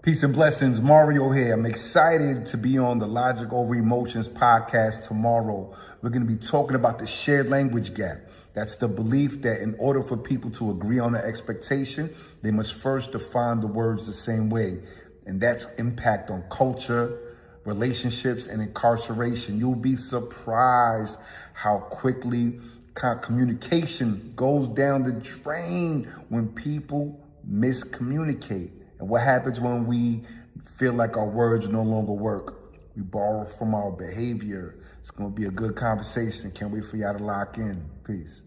Peace and blessings, Mario here. I'm excited to be on the Logic Over Emotions podcast tomorrow. We're going to be talking about the shared language gap. That's the belief that in order for people to agree on an expectation, they must first define the words the same way. And that's impact on culture, relationships, and incarceration. You'll be surprised how quickly communication goes down the drain when people miscommunicate. And what happens when we feel like our words no longer work? We borrow from our behavior. It's going to be a good conversation. Can't wait for y'all to lock in. Peace.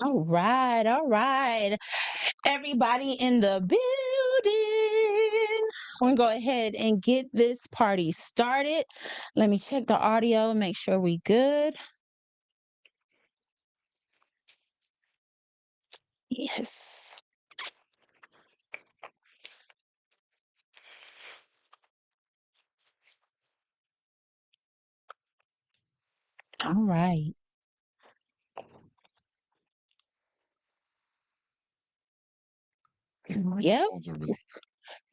All right, all right. Everybody in the building. We're gonna go ahead and get this party started. Let me check the audio, make sure we good. Yes. All right. Yep.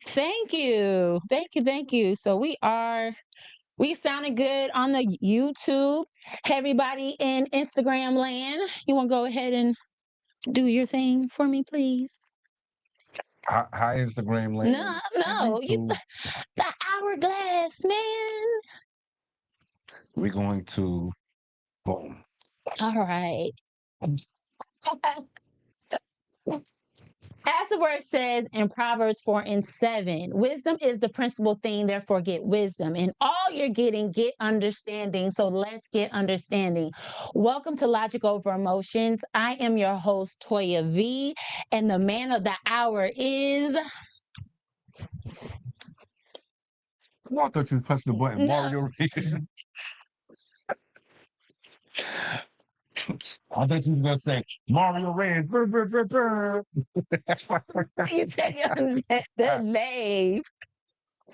Thank you. Thank you. Thank you. So we sounded good on the YouTube. Hey, everybody in Instagram land, you want to go ahead and do your thing for me, please? Hi, Instagram land. No, no, you YouTube. the hourglass, man. We're going to boom. All right. As the word says in Proverbs 4 and 7, wisdom is the principal thing, therefore get wisdom. And all you're getting, get understanding. So let's get understanding. Welcome to Logic Over Emotions. I am your host, Toya V, and the man of the hour is. Oh, I thought you was pressing the button. No. Mario Reyes. I thought you was gonna say Mario Reyes. Brr, brr, brr, brr. You said the name.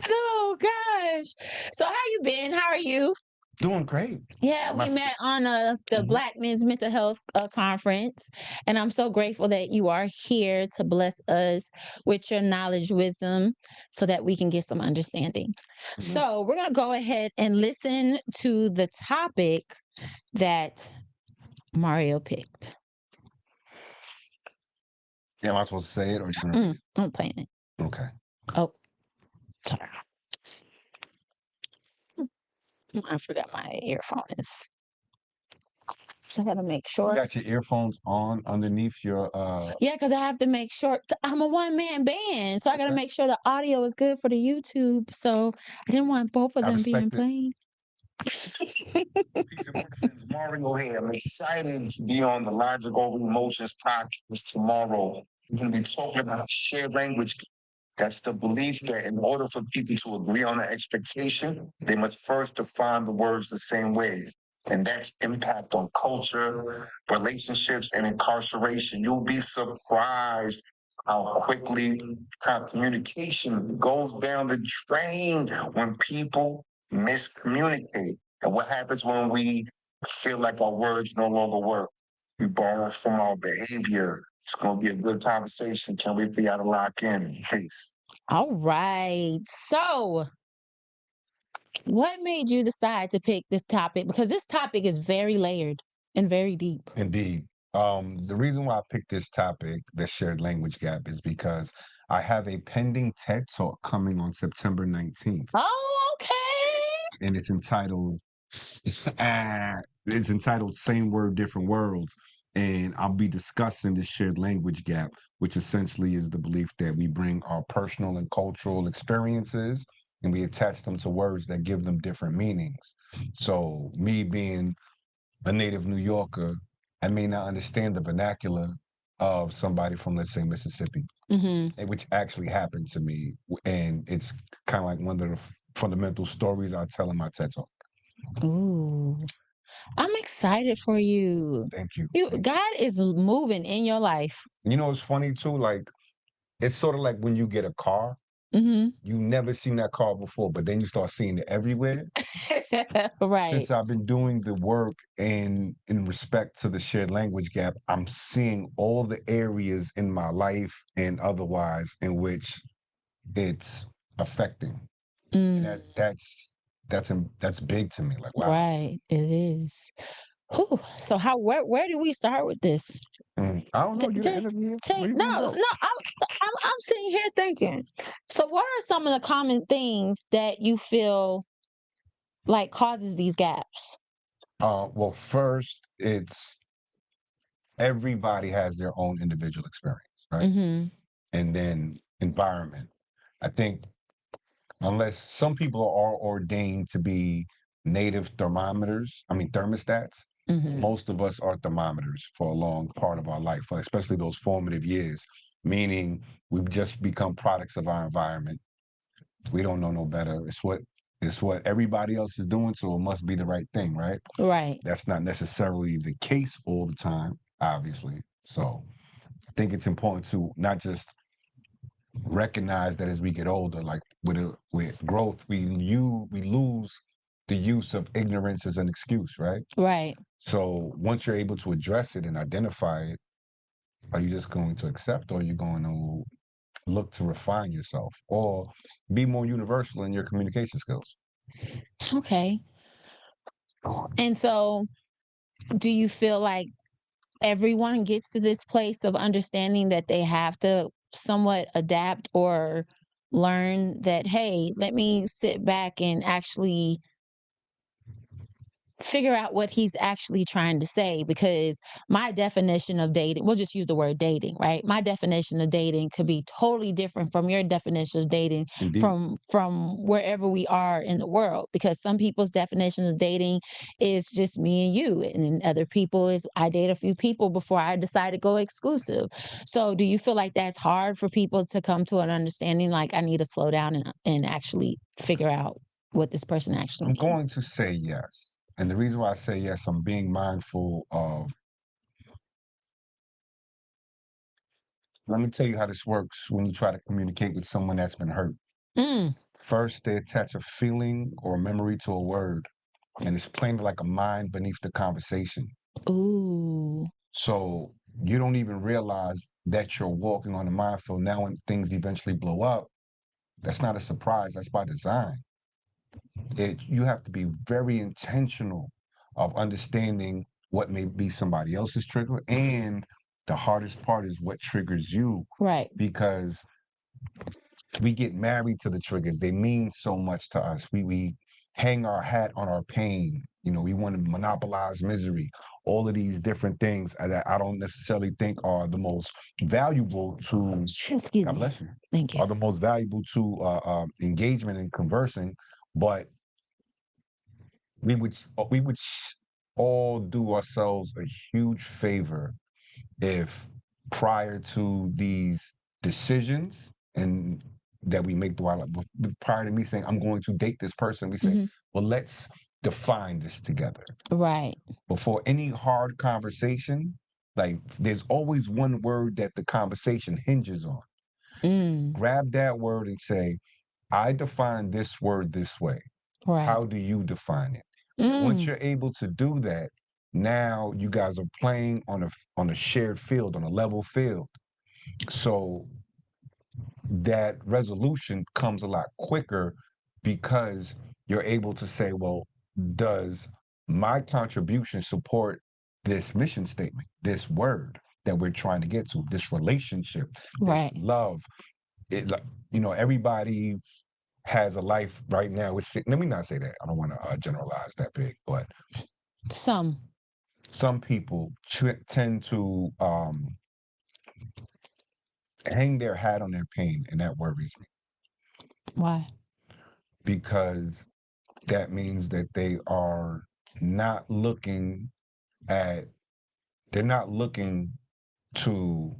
Oh gosh. So how you been? How are you? Doing great. Yeah, we met on the Mhm. Black Men's Mental Health Conference, and I'm so grateful that you are here to bless us with your knowledge, wisdom, so that we can get some understanding. So we're gonna go ahead and listen to the topic that Mario picked. Yeah, am I supposed to say it or you gonna? I'm playing it. Okay. Oh, sorry. I forgot my earphones. So I gotta make You sure. got your earphones on underneath your Yeah, because I have to make sure I'm a one-man band, so I gotta Okay. make sure the audio is good for the YouTube. So I didn't want both of I them being respect it. played. Peace and blessings, Mario here. I'm excited to be on the Logic Over Emotions podcast tomorrow. We're going to be talking about shared language. That's the belief that in order for people to agree on an expectation, they must first define the words the same way. And that's impact on culture, relationships, and incarceration. You'll be surprised how quickly communication goes down the drain when people miscommunicate. And what happens when we feel like our words no longer work? We borrow from our behavior. It's going to be a good conversation. Can't wait for y'all to lock in. Peace. All right. So, what made you decide to pick this topic? Because this topic is very layered and very deep. Indeed. The reason why I picked this topic, the shared language gap, is because I have a pending TED Talk coming on September 19th, Oh, okay. and it's entitled Same Word, Different Worlds. And I'll be discussing the shared language gap, which essentially is the belief that we bring our personal and cultural experiences and we attach them to words that give them different meanings. So, me being a native New Yorker, I may not understand the vernacular of somebody from, let's say, Mississippi, which actually happened to me. And it's kind of like one of the fundamental stories I tell in my TED Talk. Ooh. I'm excited for you. Thank you. God is moving in your life. You know, it's funny too. Like, it's sort of like when you get a car Mm-hmm. You never seen that car before, but then you start seeing it everywhere. Right. Since I've been doing the work and in respect to the shared language gap, I'm seeing all the areas in my life and otherwise in which it's affecting. And Mm, that's big to me. Like, wow. right. It is. Whew. So where do we start with this? I don't know. You the Take interviewer. Where take you no, want to no, I'm sitting here thinking. So what are some of the common things that you feel like causes these gaps? Well, first, it's everybody has their own individual experience, right? Mm-hmm. And then environment. I think unless some people are ordained to be native thermostats, Mm-hmm. most of us are thermometers for a long part of our life, especially those formative years, meaning we've just become products of our environment. We don't know no better. It's what everybody else is doing, so it must be the right thing, right? Right. That's not necessarily the case all the time, obviously. So I think it's important to not just recognize that as we get older, like with growth, we lose the use of ignorance as an excuse, right? Right. So once you're able to address it and identify it, are you just going to accept, or are you going to look to refine yourself, or be more universal in your communication skills? Okay. And so do you feel like everyone gets to this place of understanding that they have to somewhat adapt or learn that, hey, let me sit back and actually figure out what he's actually trying to say? Because my definition of dating, we'll just use the word dating, right? My definition of dating could be totally different from your definition of dating Indeed. from wherever we are in the world, because some people's definition of dating is just me and you, and then other people is I date a few people before I decide to go exclusive. So do you feel like that's hard for people to come to an understanding, like I need to slow down and actually figure out what this person actually I'm going means? to say yes. And the reason why I say yes, I'm being mindful of, let me tell you how this works when you try to communicate with someone that's been hurt. Mm. First, they attach a feeling or a memory to a word, and it's plain like a mind beneath the conversation. Ooh. So you don't even realize that you're walking on a minefield. Now, when things eventually blow up, that's not a surprise. That's by design. You have to be very intentional of understanding what may be somebody else's trigger, and the hardest part is what triggers you, Right. because we get married to the triggers. They mean so much to us. We hang our hat on our pain. We want to monopolize misery. All of these different things that I don't necessarily think are the most valuable to. Excuse God me. bless you. Thank you. Are the most valuable to engagement and conversing, but we would all do ourselves a huge favor if prior to these decisions and that we make throughout life, prior to me saying I'm going to date this person, we say, Mhm. well, let's define this together. Right. Before any hard conversation, like there's always one word that the conversation hinges on. Mm. Grab that word and say, I define this word this way. Right. How do you define it? And once Mm. you're able to do that, now you guys are playing on a shared field, on a level field. So that resolution comes a lot quicker because you're able to say, well, does my contribution support this mission statement, this word that we're trying to get to, this relationship, this Right. love? Everybody has a life right now. Let me not say that. I don't want to generalize that big, but Some. some people tend to hang their hat on their pain, and that worries me Why? because that means that they are not looking at, they're not looking to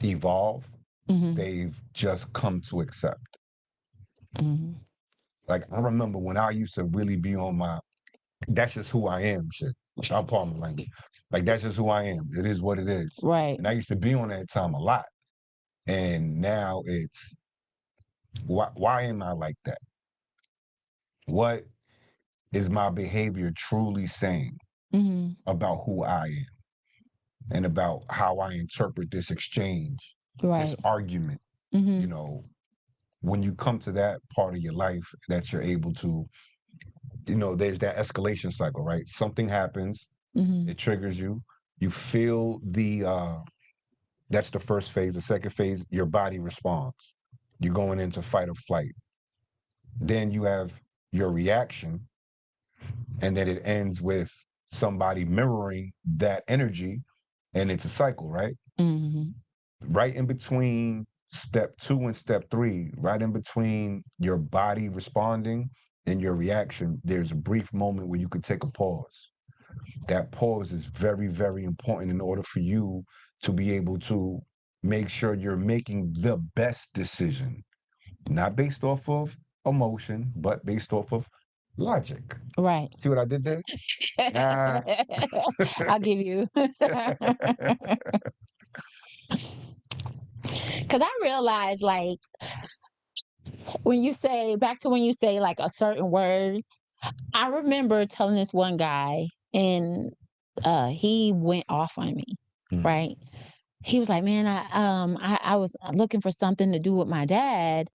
evolve. Hmm. They've just come to accept. Hmm. Like, I remember when I used to really be on my, that's just who I am shit. I'm pardon my language. Like, that's just who I am. It is what it is. Right. And I used to be on that time a lot. And now it's Why am I like that? What is my behavior truly saying Mm-hmm. about who I am and about how I interpret this exchange, this Right. argument? Mm-hmm. You know, when you come to that part of your life that you're able to, there's that escalation cycle, right? Something happens, Mm-hmm. it triggers you. You feel that's the first phase. The second phase, your body responds. You're going into fight or flight. Then you have your reaction, and then it ends with somebody mirroring that energy, and it's a cycle, right? Mm-hmm. Right in between step 2 and step 3, right in between your body responding and your reaction, there's a brief moment where you could take a pause. That pause is very, very important in order for you to be able to make sure you're making the best decision, not based off of emotion, but based off of logic. Right. See what I did there? Ah. I'll give you. Because I realize, like, when you say, back to when you say like a certain word, I remember telling this one guy, and he went off on me, Mm. right? He was like, "Man, I was looking for something to do with my dad."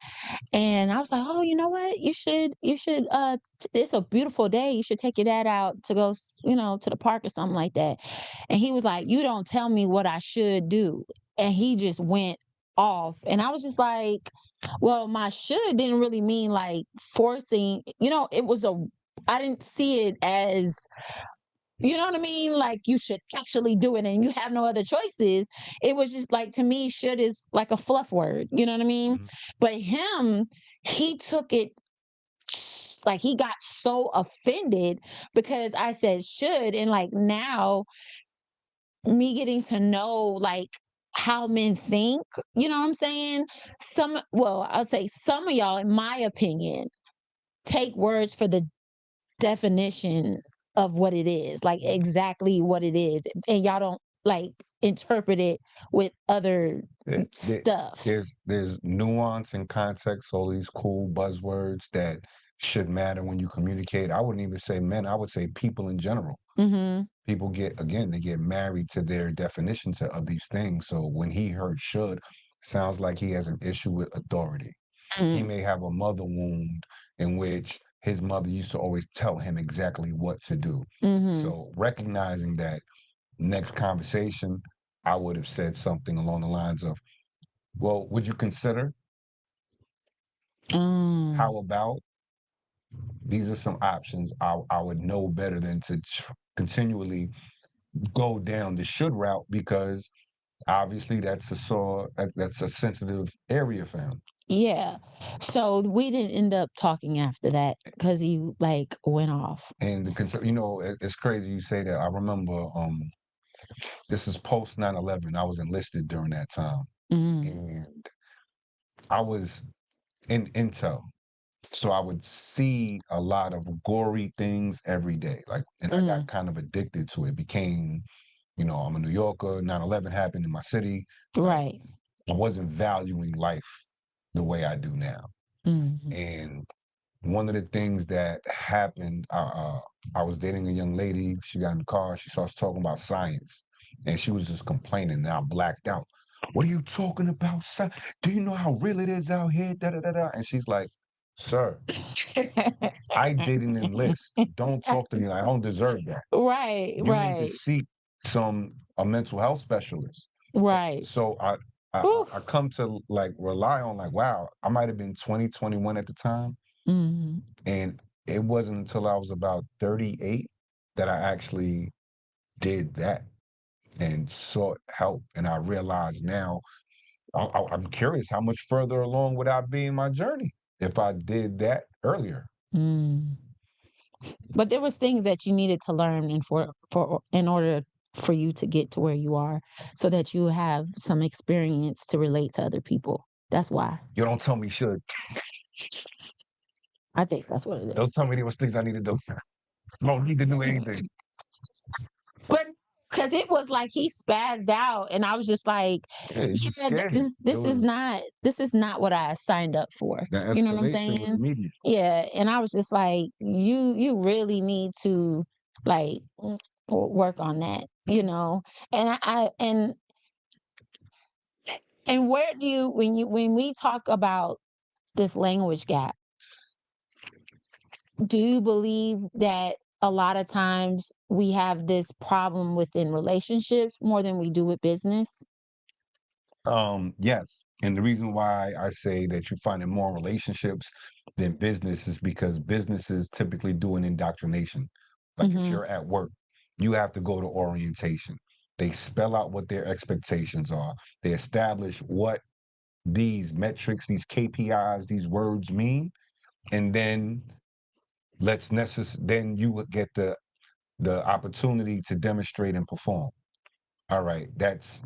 And I was like, "Oh, you know what? You should it's a beautiful day. You should take your dad out to go, to the park or something like that." And he was like, "You don't tell me what I should do." And he just went off. And I was just like, well, my should didn't really mean like forcing, it was I didn't see it as, you know what I mean? Like you should actually do it and you have no other choices. It was just like, to me, should is like a fluff word. You know what I mean? Mhm. But him, he took it like he got so offended because I said should. And like now, me getting to know like how men think, you know what I'm saying? I'll say some of y'all, in my opinion, take words for the definition of what it is, like exactly what it is, and y'all don't like interpret it with other There- there- stuff. there's nuance and context, all these cool buzzwords that should matter when you communicate. I wouldn't even say men, I would say people in general. Mm-hmm. People they get married to their definitions of these things. So when he heard should, sounds like he has an issue with authority. He Mm-hmm. may have a mother wound in which his mother used to always tell him exactly what to do. Mm-hmm. So recognizing that, next conversation, I would have said something along the lines of, well, would you consider, Mm. how about, these are some options. I would know better than to continually go down the should route, because obviously that's a sensitive area for him. Yeah. So we didn't end up talking after that because he like went off. And the concern, it's crazy you say that. I remember, this is post 9/11. I was enlisted during that time, Mm-hmm. and I was in intel. So I would see a lot of gory things every day. Like, and I Mm-hmm. got kind of addicted to it. Became, I'm a New Yorker, 9/11 happened in my city. Like, Right. I wasn't valuing life the way I do now. Mm-hmm. And one of the things that happened, I was dating a young lady. She got in the car. She starts talking about science, and she was just complaining. And I blacked out. What are you talking about, son? Do you know how real it is out here? Da da da da. And she's like, "Sir, I didn't enlist. Don't talk to me. I don't deserve that. Right. You need to Right. seek a mental health specialist." Right. So I Oof. come to like rely on, like, wow, I might have been 20, 21 at the time. Mm-hmm. And it wasn't until I was about 38 that I actually did that and sought help. And I realize now, I'm curious, how much further along would I be in my journey if I did that earlier? Mm. But there was things that you needed to learn and for in order for you to get to where you are, so that you have some experience to relate to other people. That's why. You don't tell me should. I think that's what it Don't is. tell me there was things I needed to do. Don't need to do anything. But because it was like he spazzed out, and I was just like, Yeah, it just yeah, scared him. this is not what I signed up for. The You know what I'm escalation was saying? immediate. Yeah, and I was just like, you really need to like work on that, you know. And and where do you when we talk about this language gap, do you believe that a lot of times we have this problem within relationships more than we do with business? Yes. And the reason why I say that you find it more in relationships than business is because businesses typically do an indoctrination. Like if Hmm. you're at work, you have to go to orientation. They spell out what their expectations are. They establish what these metrics, these KPIs, these words mean, and then then you would get the opportunity to demonstrate and perform. All right, it's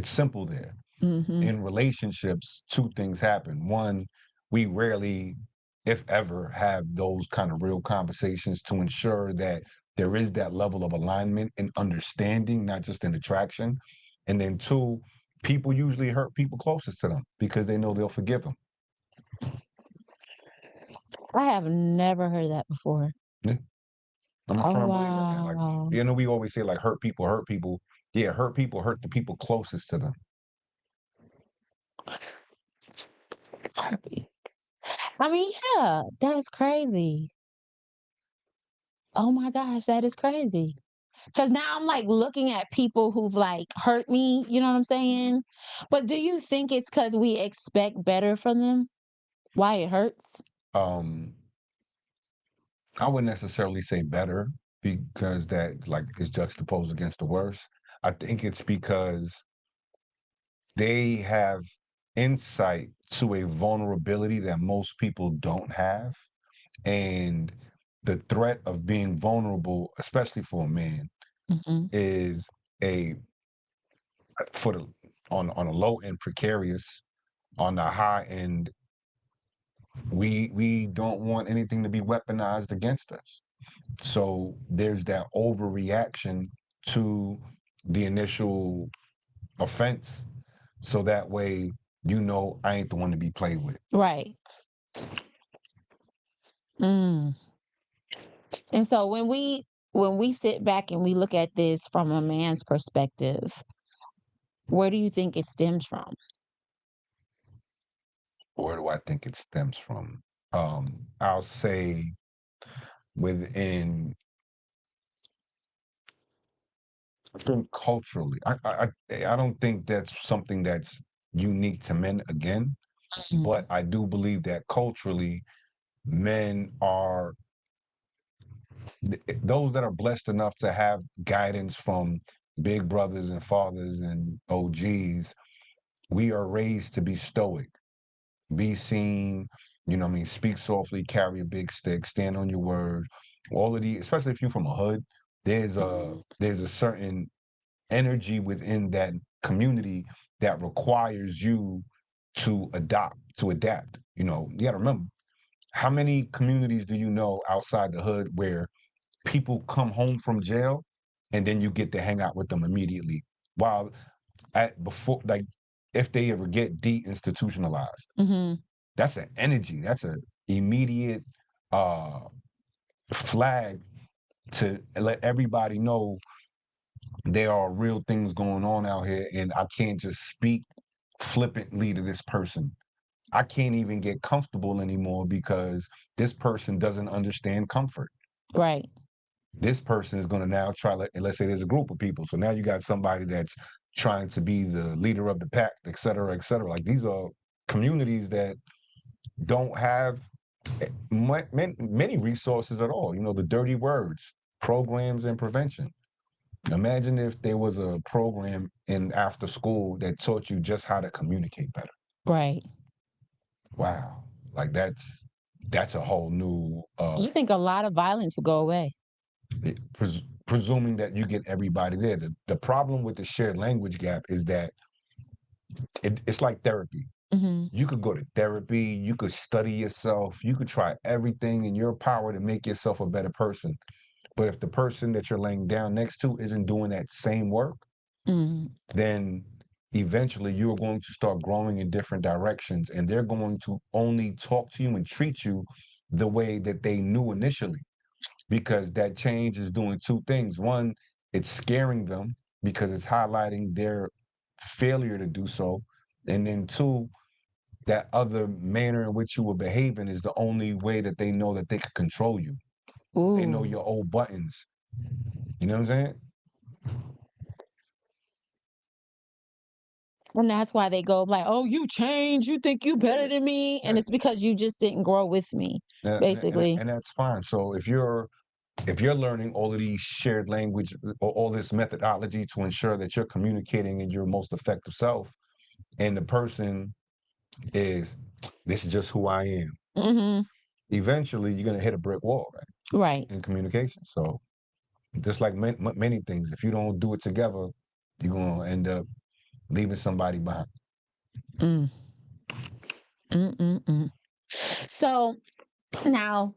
simple there. Hmm. In relationships, two things happen. One, we rarely, if ever, have those kind of real conversations to ensure that there is that level of alignment and understanding, not just an attraction. And then two, people usually hurt people closest to them because they know they'll forgive them. I have never heard that before. Yeah, I'm a Oh, firm believer in that. Like, wow. we always say like hurt people hurt people. Yeah, hurt people hurt the people closest to them. I mean, yeah, that's crazy. Oh my gosh, that is crazy. Because now I'm like looking at people who've like hurt me, you know what I'm saying? But do you think it's because we expect better from them? Why it hurts? Um, I wouldn't necessarily say better because that like is juxtaposed against the worst. I think it's because they have insight to a vulnerability that most people don't have. And the threat of being vulnerable, especially for a man, Hmm. is a for the on a low end precarious, on the high end, we don't want anything to be weaponized against us. So there's that overreaction to the initial offense. So that way, I ain't the one to be played with. Right. Mm. And so when we sit back and we look at this from a man's perspective, where do you think it stems from? Where do I think it stems from? I'll say within, I think culturally. I don't think that's something that's unique to men again, but Mm. I do believe that culturally, men are those that are blessed enough to have guidance from big brothers and fathers and OGs. We are raised to be stoic, be seen, what I mean, speak softly, carry a big stick, stand on your word. All of the, especially if you're from a hood, Mhm. there's a certain energy within that community that requires you to adapt. You got to remember, how many communities do you know outside the hood where people come home from jail and then you get to hang out with them immediately? While at before, like, if they ever get deinstitutionalized, Mhm. that's an energy, that's a immediate uh flag to let everybody know there are real things going on out here, and I can't just speak flippantly to this person. I can't even get comfortable anymore because this person doesn't understand comfort. Right. This person is going to now try, and let's say there's a group of people. So now you got somebody that's trying to be the leader of the pack, et cetera, et cetera. Like, these are communities that don't have many resources at all. The dirty words, programs, and prevention. Imagine if there was a program in after school that taught you just how to communicate better. Right. Wow. Like, that's a whole new You think a lot of violence would go away? presuming that you get everybody there. The problem with the shared language gap is that it's like therapy. Mhm. You could go to therapy, you could study yourself, you could try everything in your power to make yourself a better person. But if the person that you're laying down next to isn't doing that same work, then eventually you are going to start growing in different directions, and they're going to only talk to you and treat you the way that they knew initially, because that change is doing two things. One, it's scaring them because it's highlighting their failure to do so. And then two, that other manner in which you were behaving is the only way that they know that they can control you. They know Ooh. your old buttons. You know what I'm saying? And that's why they go like, "Oh, you changed. You think you better than me." And it's because you just didn't grow with me, basically. And that's fine. So if you're learning all of these shared language or all this methodology to ensure that you're communicating in your most effective self, and the person is, this is just who I am, Mm-hmm. eventually you're going to hit a brick wall, right, Right. in communication. So just like many things, if you don't do it together, you're going to end up leaving somebody behind. Mm. Mm-mm-mm. So now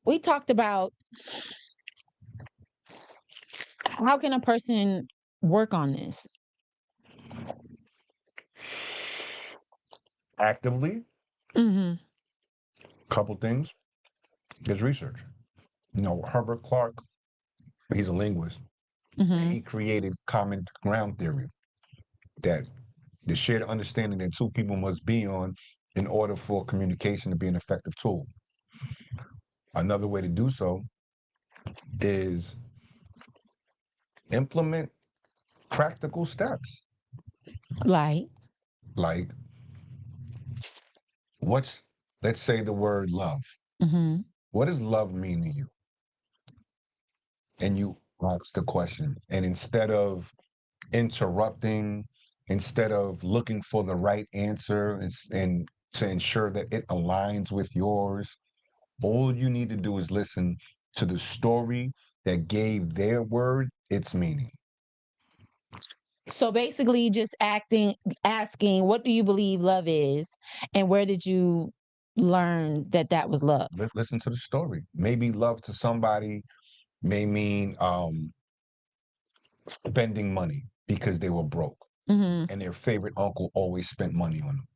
we talked about how can a person work on this? Actively, Mm-hmm. couple things is research. Herbert Clark, he's a linguist. Mm-hmm. He created common ground theory, that the shared understanding that two people must be on in order for communication to be an effective tool. Another way to do so is implement practical steps. Like, Like, what's, let's say the word love. mm-hmm. What does love mean to you? And you ask the question. And instead of interrupting, instead of looking for the right answer and to ensure that it aligns with yours, all you need to do is listen to the story that gave their word its meaning. So basically just asking, what do you believe love is? And where did you learn that that was love? Listen to the story. Maybe love to somebody may mean spending money because they were broke Mm-hmm. and their favorite uncle always spent money on them.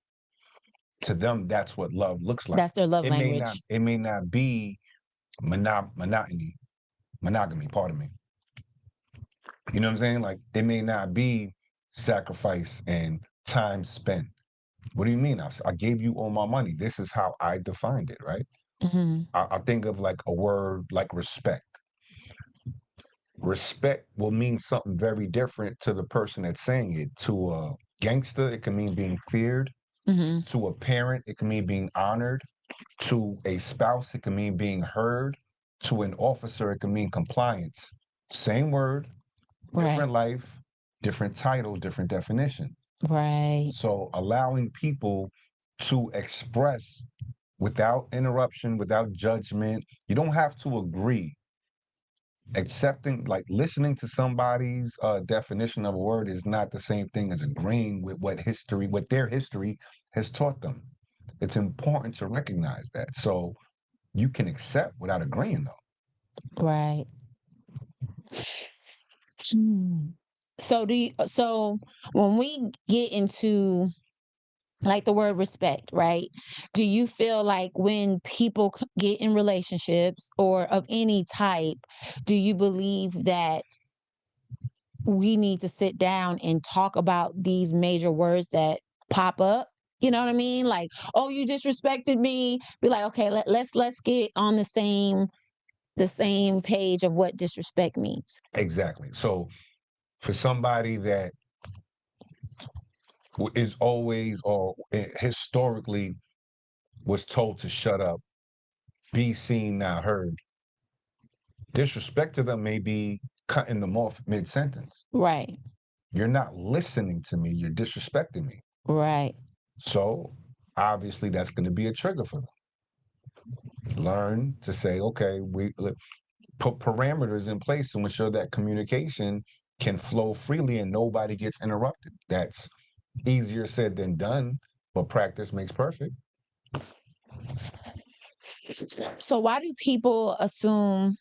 To them, that's what love looks like. That's their love It may not. language. It may not be monogamy. Pardon me. You know what I'm saying? Like, it may not be sacrifice and time spent. What do you mean? I gave you all my money. This is how I defined it, right? Mm-hmm. I think of like a word like respect. Respect will mean something very different to the person that's saying it. To a gangster, it can mean being feared. Mm-hmm. To a parent, it can mean being honored. To a spouse, it can mean being heard. To an officer, it can mean compliance. Same word, Right. different life, different title, different definition. Right. So allowing people to express without interruption, without judgment. You don't have to agree. Accepting, like listening to somebody's definition of a word is not the same thing as agreeing with what their history has taught them. It's important to recognize that. So you can accept without agreeing, though. Right. Hmm. So when we get into like the word respect, right? Do you feel like when people get in relationships or of any type, do you believe that we need to sit down and talk about these major words that pop up? You know what I mean? Like, oh, you disrespected me. Be like, okay, let's get on the same page of what disrespect means. Exactly. So for somebody that is always or historically was told to shut up, be seen, not heard, disrespect to them may be cutting them off mid sentence. Right. You're not listening to me, you're disrespecting me. Right. So obviously that's going to be a trigger for them. Learn to say, okay, we put parameters in place to ensure that communication can flow freely and nobody gets interrupted. That's easier said than done, but practice makes perfect. So why do people assume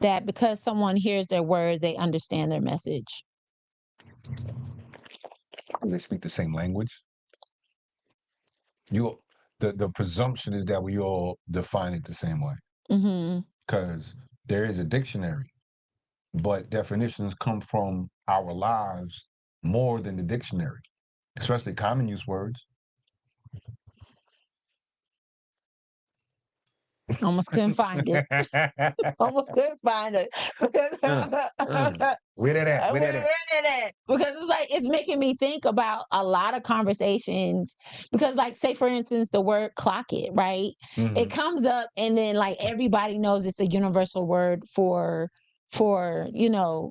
that because someone hears their word, they understand their message? They speak the same language. The presumption is that we all define it the same way because there is a dictionary, but definitions come from our lives more than the dictionary, especially common use words. Almost couldn't find it. Almost couldn't find it. Where that at? Where that at? Because it's like it's making me think about a lot of conversations. Because, like, say for instance, the word "clock it," right? It comes up, and then like everybody knows it's a universal word for good. You know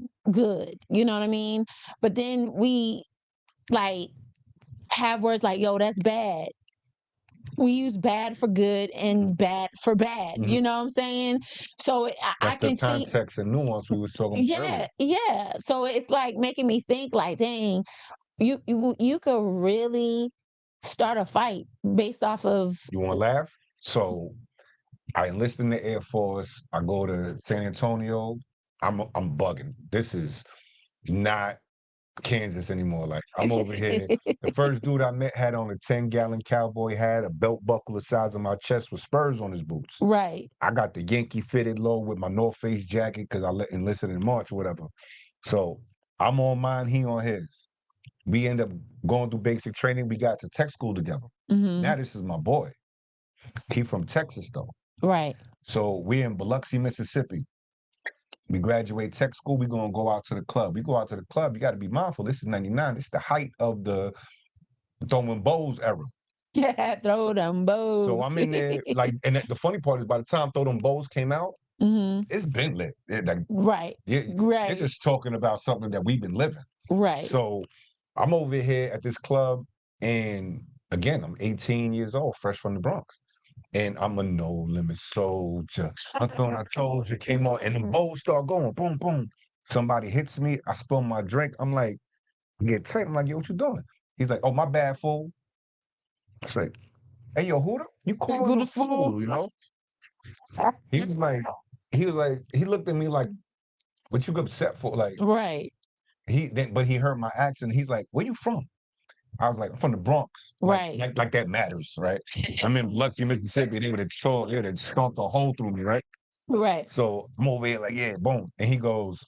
what I mean? But then we like have words like "yo, that's bad." We use bad for good and bad for bad. You know what I'm saying? So I That's the can see. context and nuance we was talking about earlier. Yeah. So it's like making me think like, dang, you could really start a fight based off of. You want to laugh? So I enlisted in the Air Force. I go to San Antonio. I'm bugging. This is not Kansas anymore. Like, I'm over here. The first dude I met had on a 10-gallon cowboy hat, a belt buckle the size of my chest with spurs on his boots. Right. I got the Yankee fitted low with my North Face jacket because I enlisted in March or whatever. So I'm on mine, he on his. We end up going through basic training. We got to tech school together. Now this is my boy. He from Texas though. Right. So we're in Biloxi, Mississippi. We graduate tech school, we're gonna go out to the club. We go out to the club, you gotta be mindful. This is 99. This is the height of the throwing bows era. Yeah, throw them bows. So I'm in there, like, and the funny part is by the time Throw Them Bows came out, it's been lit. Right. They're just talking about something that we've been living. Right. So I'm over here at this club, and again, I'm 18 years old, fresh from the Bronx. And I'm a no limit soldier. I thought I told you, came on, and the bows start going, boom, boom. Somebody hits me, I spill my drink. I'm like, get tight. I'm like, yo, what you doing? He's like, oh, my bad, fool. It's like, hey, yo, who you calling Who the the fool? fool, you know? He was like, he looked at me like, what you upset for? Like, Right. but he heard my accent. He's like, where you from? I was like, I'm from the Bronx. Right. Like that matters, right? I'm in Biloxi, Mississippi. They would have stomped a hole through me, right? Right. So I'm over here like, yeah, boom. And he goes,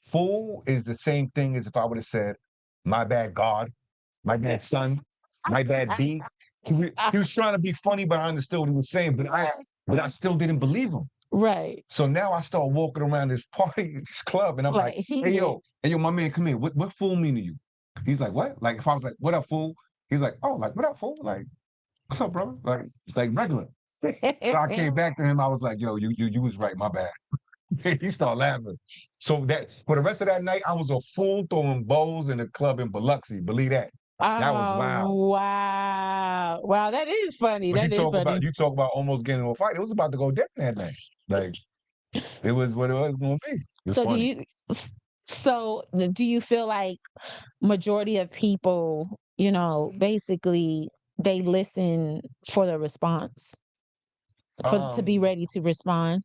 fool is the same thing as if I would have said, my bad God, my bad son, my bad B. He was trying to be funny, but I understood what he was saying, but I still didn't believe him. Right. So now I start walking around this party, this club, and I'm like, hey yo, my man, come here. What fool mean to you? He's like, what? Like, if I was like, what up, fool? He's like, oh, like, what up, fool? Like, what's up, brother? Like regular. So I came back to him. I was like, yo, you was right. My bad. He started laughing. So that for the rest of that night, I was a fool throwing bows in the club in Biloxi. Believe that. That was wild. Wow, that is funny. But that is funny. you talk about almost getting into a fight. It was about to go down that night. Like, it was what it was going to be. So do you feel like majority of people, basically they listen for the response, to be ready to respond?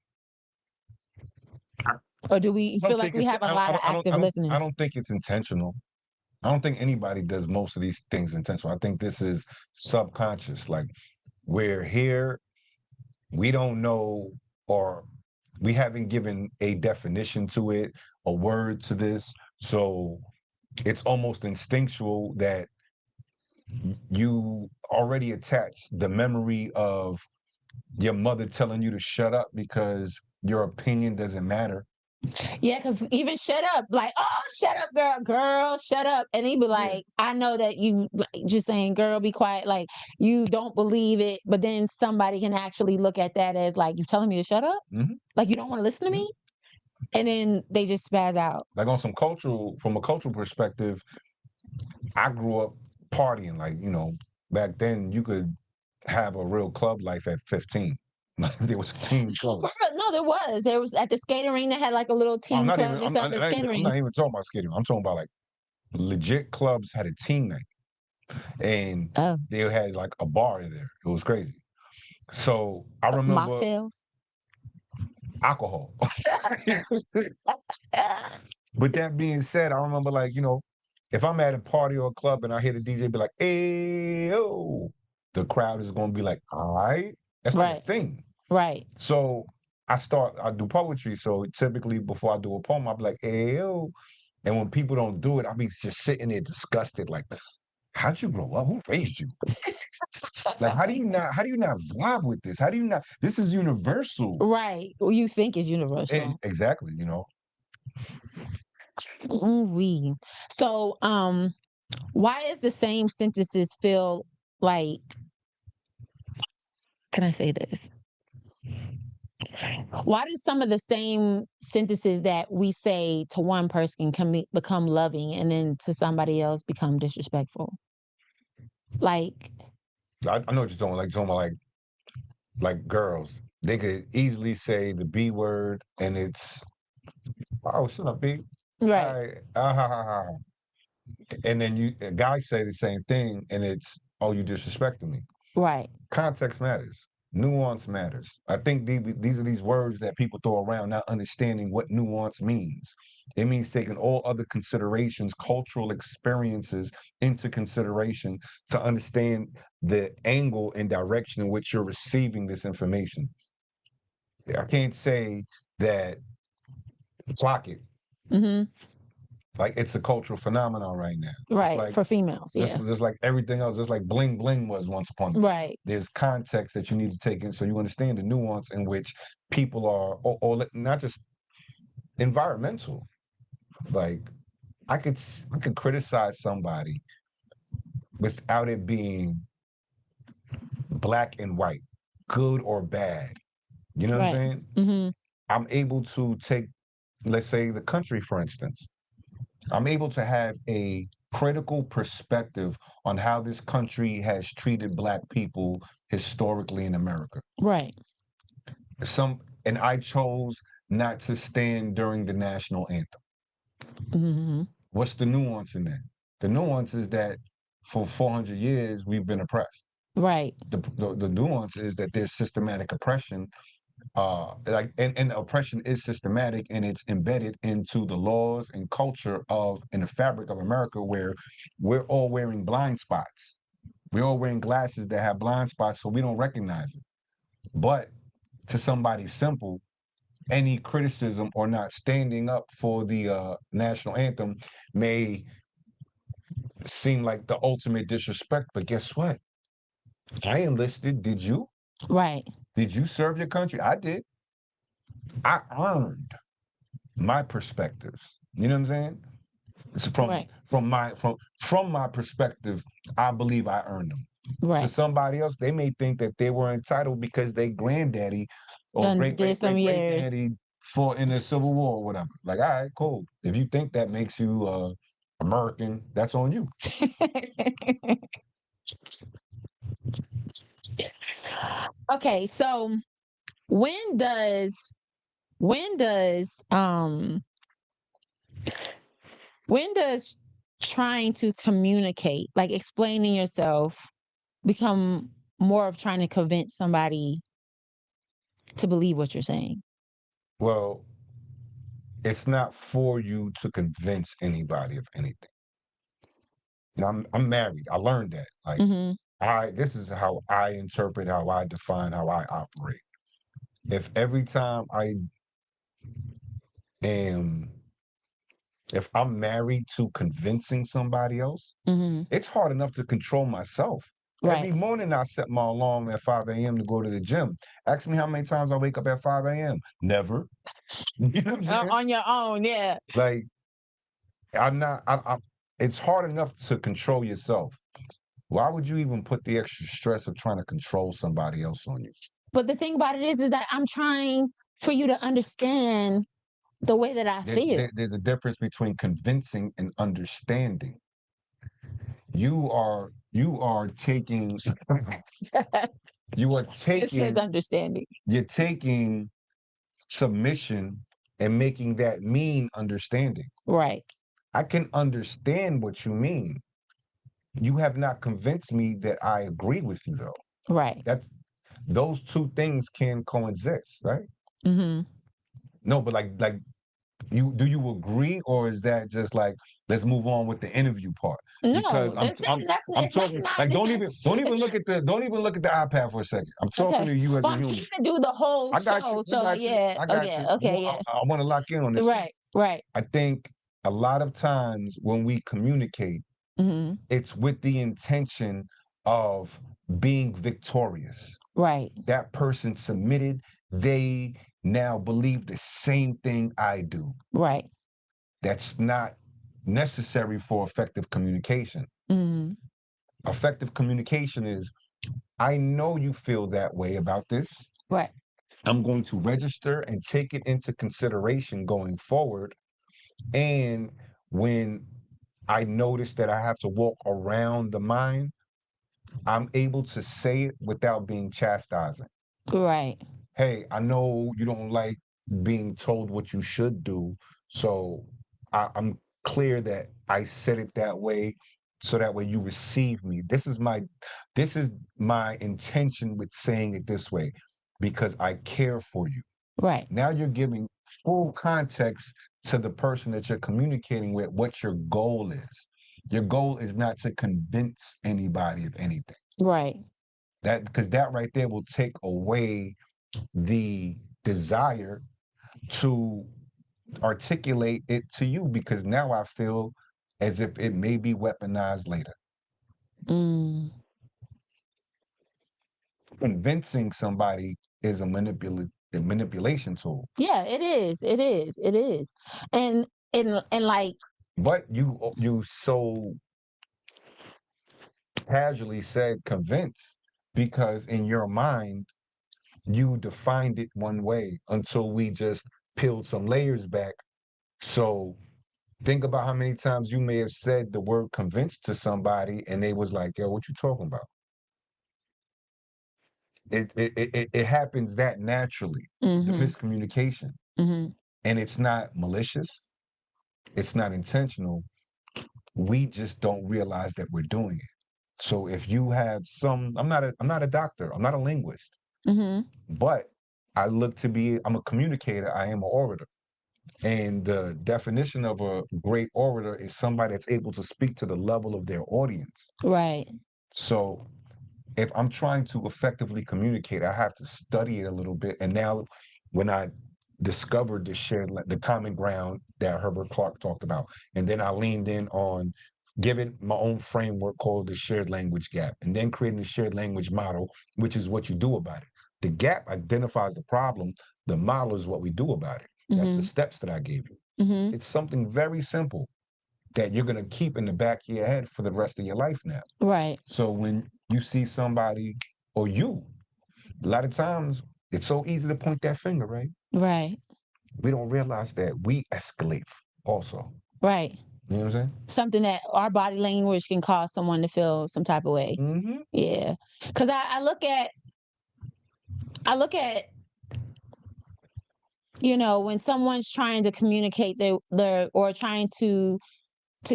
Or do we feel like we have a lot of active listeners? I don't think it's intentional. I don't think anybody does most of these things intentional. I think this is subconscious. Like, we're here, we don't know, or we haven't given a definition to it, a word to this. So it's almost instinctual that you already attach the memory of your mother telling you to shut up because your opinion doesn't matter. Yeah, because even shut up, like, oh, shut up, girl, shut up. And he'd be like, I know that you just saying, girl, be quiet. Like, you don't believe it. But then somebody can actually look at that as like, you telling me to shut up? Like, you don't want to listen to me? And then they just spaz out. Like, from a cultural perspective, I grew up partying. Like, back then you could have a real club life at 15. There was teen clubs. No, there was at the skating ring that had like a little teen club inside the skating ring. I'm not even talking about skating. I'm talking about like legit clubs had a teen night, and they had like a bar in there. It was crazy. So I remember mocktails. alcohol. But that being said, I remember, like, if I'm at a party or a club and I hear the DJ be like, "Hey, yo," the crowd is going to be like, "All right." That's like a Right. thing. Right. So I do poetry. So typically before I do a poem, I'll be like, "Hey, yo." And when people don't do it, I'll be just sitting there disgusted, like, how'd you grow up? Who raised you? Like, how do you not vibe with this? How do you not? This is universal. Right. Well, you think it's universal. Exactly. Ooh-wee. So, why is the same sentences feel like, can I say this? Why do some of the same sentences that we say to one person become loving and then to somebody else become disrespectful? Like, I know what you're talking about. Like, like girls, they could easily say the B word, and it's, "Oh, shut up, B." right, I, ha, ha, ha. And then guys say the same thing, and it's, "Oh, you disrespecting me." right, Context matters. Nuance matters. I think these are these words that people throw around, not understanding what nuance means. It means taking all other considerations, cultural experiences into consideration to understand the angle and direction in which you're receiving this information. I can't say that clock it. hmm Like, it's a cultural phenomenon right now. It's right. like For females, yeah, just like everything else, just like bling bling was once upon a time. right, There's context that you need to take in so you understand the nuance in which people are, or not just environmental. Like, I could criticize somebody without it being black and white, good or bad. You know what I'm right, saying? hmm I'm able to take, let's say, the country, for instance. I'm able to have a critical perspective on how this country has treated black people historically in America. right, And I chose not to stand during the national anthem. hmm What's the nuance in that? The nuance is that for 400 years we've been oppressed. right, The nuance is that there's systematic oppression, and oppression is systematic, and it's embedded into the laws and culture and the fabric of America, where we're all wearing blind spots. We're all wearing glasses that have blind spots, so we don't recognize it. But to somebody simple, any criticism or not standing up for the national anthem may seem like the ultimate disrespect. But guess what? I enlisted. Did you? right, Did you serve your country? I did. I earned my perspectives. You know what I'm saying? It's right, from my perspective, I believe I earned them. To right. somebody else, they may think that they were entitled because they granddaddy or Done great did great some great great years. daddy fought in the Civil War or whatever. Like, all right, cool. If you think that makes you American, that's on you. Okay, so when does when does um when does trying to communicate, like explaining yourself, become more of trying to convince somebody to believe what you're saying? Well, it's not for you to convince anybody of anything. I'm married. I learned that. Like, Mhm. this is how I interpret, how I define, how I operate. If every time am if I'm married to convincing somebody else, Mhm. it's hard enough to control myself. Right. Every morning I set my alarm at 5 a.m. to go to the gym. Ask me how many times I wake up at 5 a.m. Never. You know what I'm saying? On your own, yeah. Like, I'm not, it's hard enough to control yourself. Why would you even put the extra stress of trying to control somebody else on you? But the thing about it is that I'm trying for you to understand the way that I feel. There's a difference between convincing and understanding. You are taking you are It says taking understanding. you're taking submission and making that mean understanding. Right. I can understand what you mean. You have not convinced me that I agree with you, though. Right. That's Those two things can coexist, right? Mhm. No, but like do you agree, or is that just like let's move on with the interview part? Because No, that's not. That's I'm it's talking not. like don't It's even look at the iPad for a second. I'm talking okay. to you as Well, a I'm trying human. to do the whole I got you. show. I So got you. yeah. I Oh got yeah. you. Okay. Yeah. I want to lock in on this one. Right. Right. I think a lot of times when we communicate, Hmm. it's with the intention of being victorious. Right. That person submitted, they now believe the same thing I do. Right. That's not necessary for effective communication. Hmm. Effective communication is I know you feel that way about this. Right. I'm going to register and take it into consideration going forward. And when I notice that I have to walk around the mind, I'm able to say it without being chastising. Right. Hey, I know you don't like being told what you should do. So I'm clear that I said it that way so that way you receive me. This is my intention with saying it this way because I care for you. Right. Now you're giving full context to the person that you're communicating with what your goal is. Your goal is not to convince anybody of anything. Right. That because that right there will take away the desire to articulate it to you because now I feel as if it may be weaponized later. Mm. Convincing somebody is a manipulation tool. Yeah. It is. It is. It is. And like. But you so casually said convince because in your mind you defined it one way until we just peeled some layers back. So think about how many times you may have said the word convinced to somebody and they was like, yo, what you talking about? It happens that naturally, the Hmm. miscommunication. Hmm. And it's not malicious, it's not intentional. We just don't realize that we're doing it. So if you have I'm not a doctor, I'm not a linguist, Hmm. but I'm a communicator, I am an orator. And the definition of a great orator is somebody that's able to speak to the level of their audience. Right. So if I'm trying to effectively communicate, I have to study it a little bit. And now, when I discovered the common ground that Herbert Clark talked about, and then I leaned in on giving my own framework called the shared language gap, and then creating the shared language model, which is what you do about it. The gap identifies the problem. The model is what we do about it. That's the Hmm. steps that I gave you. Hmm. It's something very simple that you're going to keep in the back of your head for the rest of your life now. Right. So when you see somebody or you, a lot of times it's so easy to point that finger, right? Right. We don't realize that we escalate also. Right. You know what I'm saying? Something that our body language can cause someone to feel some type of way. Mm-hmm. Yeah. Because I look at when someone's trying to communicate their or trying to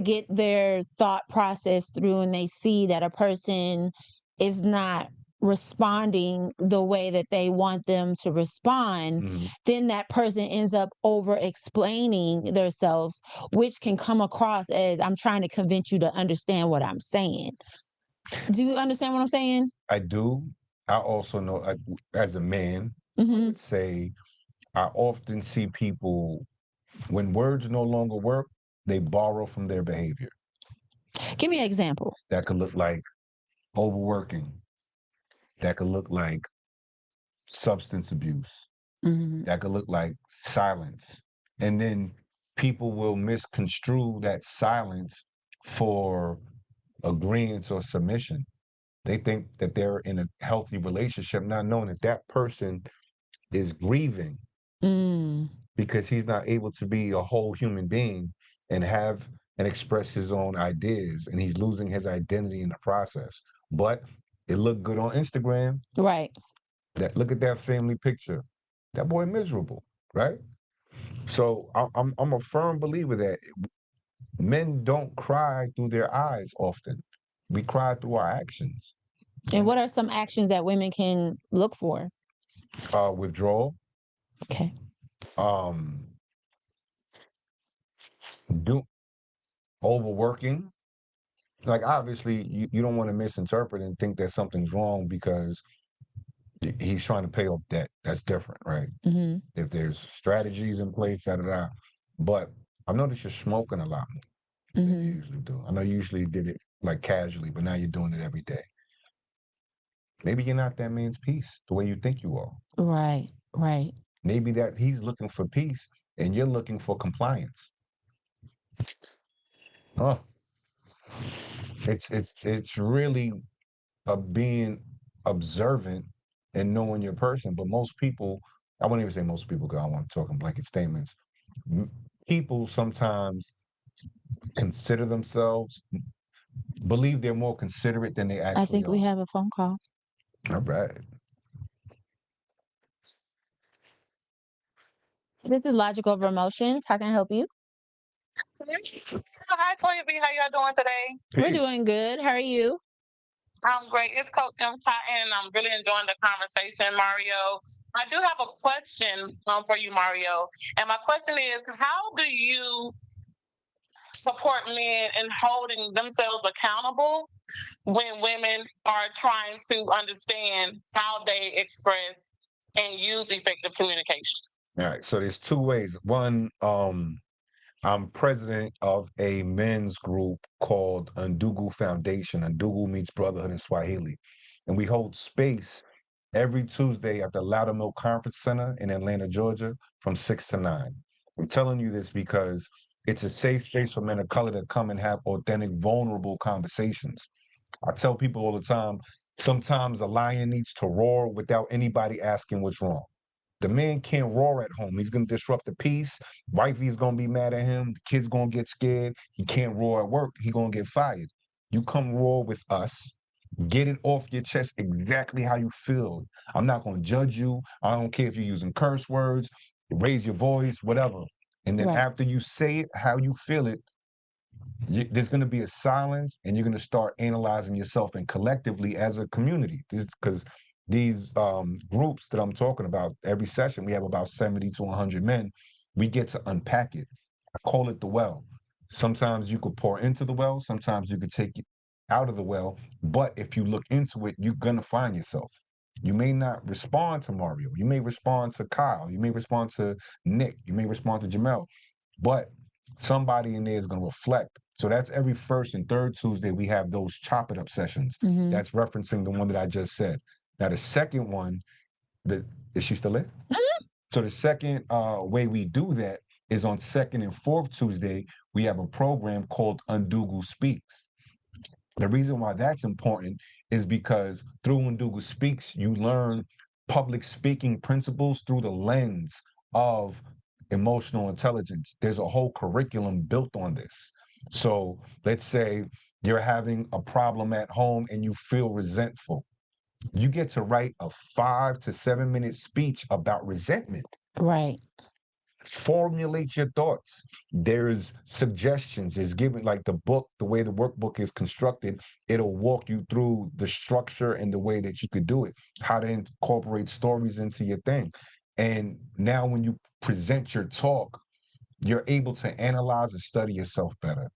get their thought process through and they see that a person is not responding the way that they want them to respond, Mm-hmm. then that person ends up over explaining themselves, which can come across as I'm trying to convince you to understand what I'm saying. Do you understand what I'm saying? I do. I also know, as a man, I Hmm. would say I often see people when words no longer work, they borrow from their behavior. Give me an example. That could look like overworking. That could look like substance abuse. Hmm. That could look like silence. And then people will misconstrue that silence for agreement or submission. They think that they're in a healthy relationship, not knowing that that person is grieving Mm. because he's not able to be a whole human being and have and express his own ideas. And he's losing his identity in the process. But it looked good on Instagram. Right. Look at that family picture. That boy miserable, right? So I'm a firm believer that men don't cry through their eyes often. We cry through our actions. And what are some actions that women can look for? Withdrawal, Okay. Do overworking. Like obviously you don't want to misinterpret and think that something's wrong because he's trying to pay off debt. That's different, right? Mm-hmm. If there's strategies in place, da da da. But I've noticed you're smoking a lot more than you usually do. I know you usually did it like casually, but now you're doing it every day. Maybe you're not that man's peace the way you think you are. Right, right. Maybe that he's looking for peace and you're looking for compliance. Oh, it's really being observant and knowing your person. But most people, I wouldn't even say most people because I want to talk in blanket statements. People sometimes consider themselves, believe they're more considerate than they I actually think we are. have a phone call. All right. This is Logic Over Emotions. How can I help you? Hi, Toya B. How y'all doing today? We're Peace. doing good. How are you? I'm great. It's Coach M. Cotton, and I'm really enjoying the conversation, Mario. I do have a question for you, Mario. And my question is, how do you support men in holding themselves accountable when women are trying to understand how they express and use effective communication? All right. So there's two ways. One, I'm president of a men's group called Undugu Foundation. Undugu means brotherhood in Swahili. And we hold space every Tuesday at the Loudermilk Conference Center in Atlanta, Georgia, from 6 to 9. I'm telling you this because it's a safe space for men of color to come and have authentic, vulnerable conversations. I tell people all the time, sometimes a lion needs to roar without anybody asking what's wrong. The man can't roar at home. He's gonna disrupt the peace. Wifey's gonna be mad at him. The kid's gonna get scared. He can't roar at work. He gonna get fired. You come roar with us. Get it off your chest exactly how you feel. I'm not gonna judge you. I don't care if you're using curse words, raise your voice, whatever. And then Right. after you say it, how you feel it, there's going to be a silence and you're going to start analyzing yourself and collectively as a community because these groups that I'm talking about, every session we have about 70 to 100 men. We get to unpack it. I call it the well. Sometimes you could pour into the well, sometimes you could take it out of the well, but if you look into it, you're going to find yourself. You may not respond to Mario, you may respond to Kyle, you may respond to Nick, you may respond to Jamel, but somebody in there is going to reflect. So that's every first and third Tuesday we have those chop it up sessions. Mm-hmm. That's referencing the one that I just said. Now the second one, is she still in? Mm-hmm. So the second way we do that is on second and fourth Tuesday we have a program called Undugu Speaks. The reason why that's important is because through Ndugu Speaks, you learn public speaking principles through the lens of emotional intelligence. There's a whole curriculum built on this. So let's say you're having a problem at home and you feel resentful. You get to write a 5 to 7 minute speech about resentment. Right. Formulate your thoughts. There's suggestions. It's given like the book, the way the workbook is constructed, it'll walk you through the structure and the way that you could do it, how to incorporate stories into your thing. And now when you present your talk, you're able to analyze and study yourself better.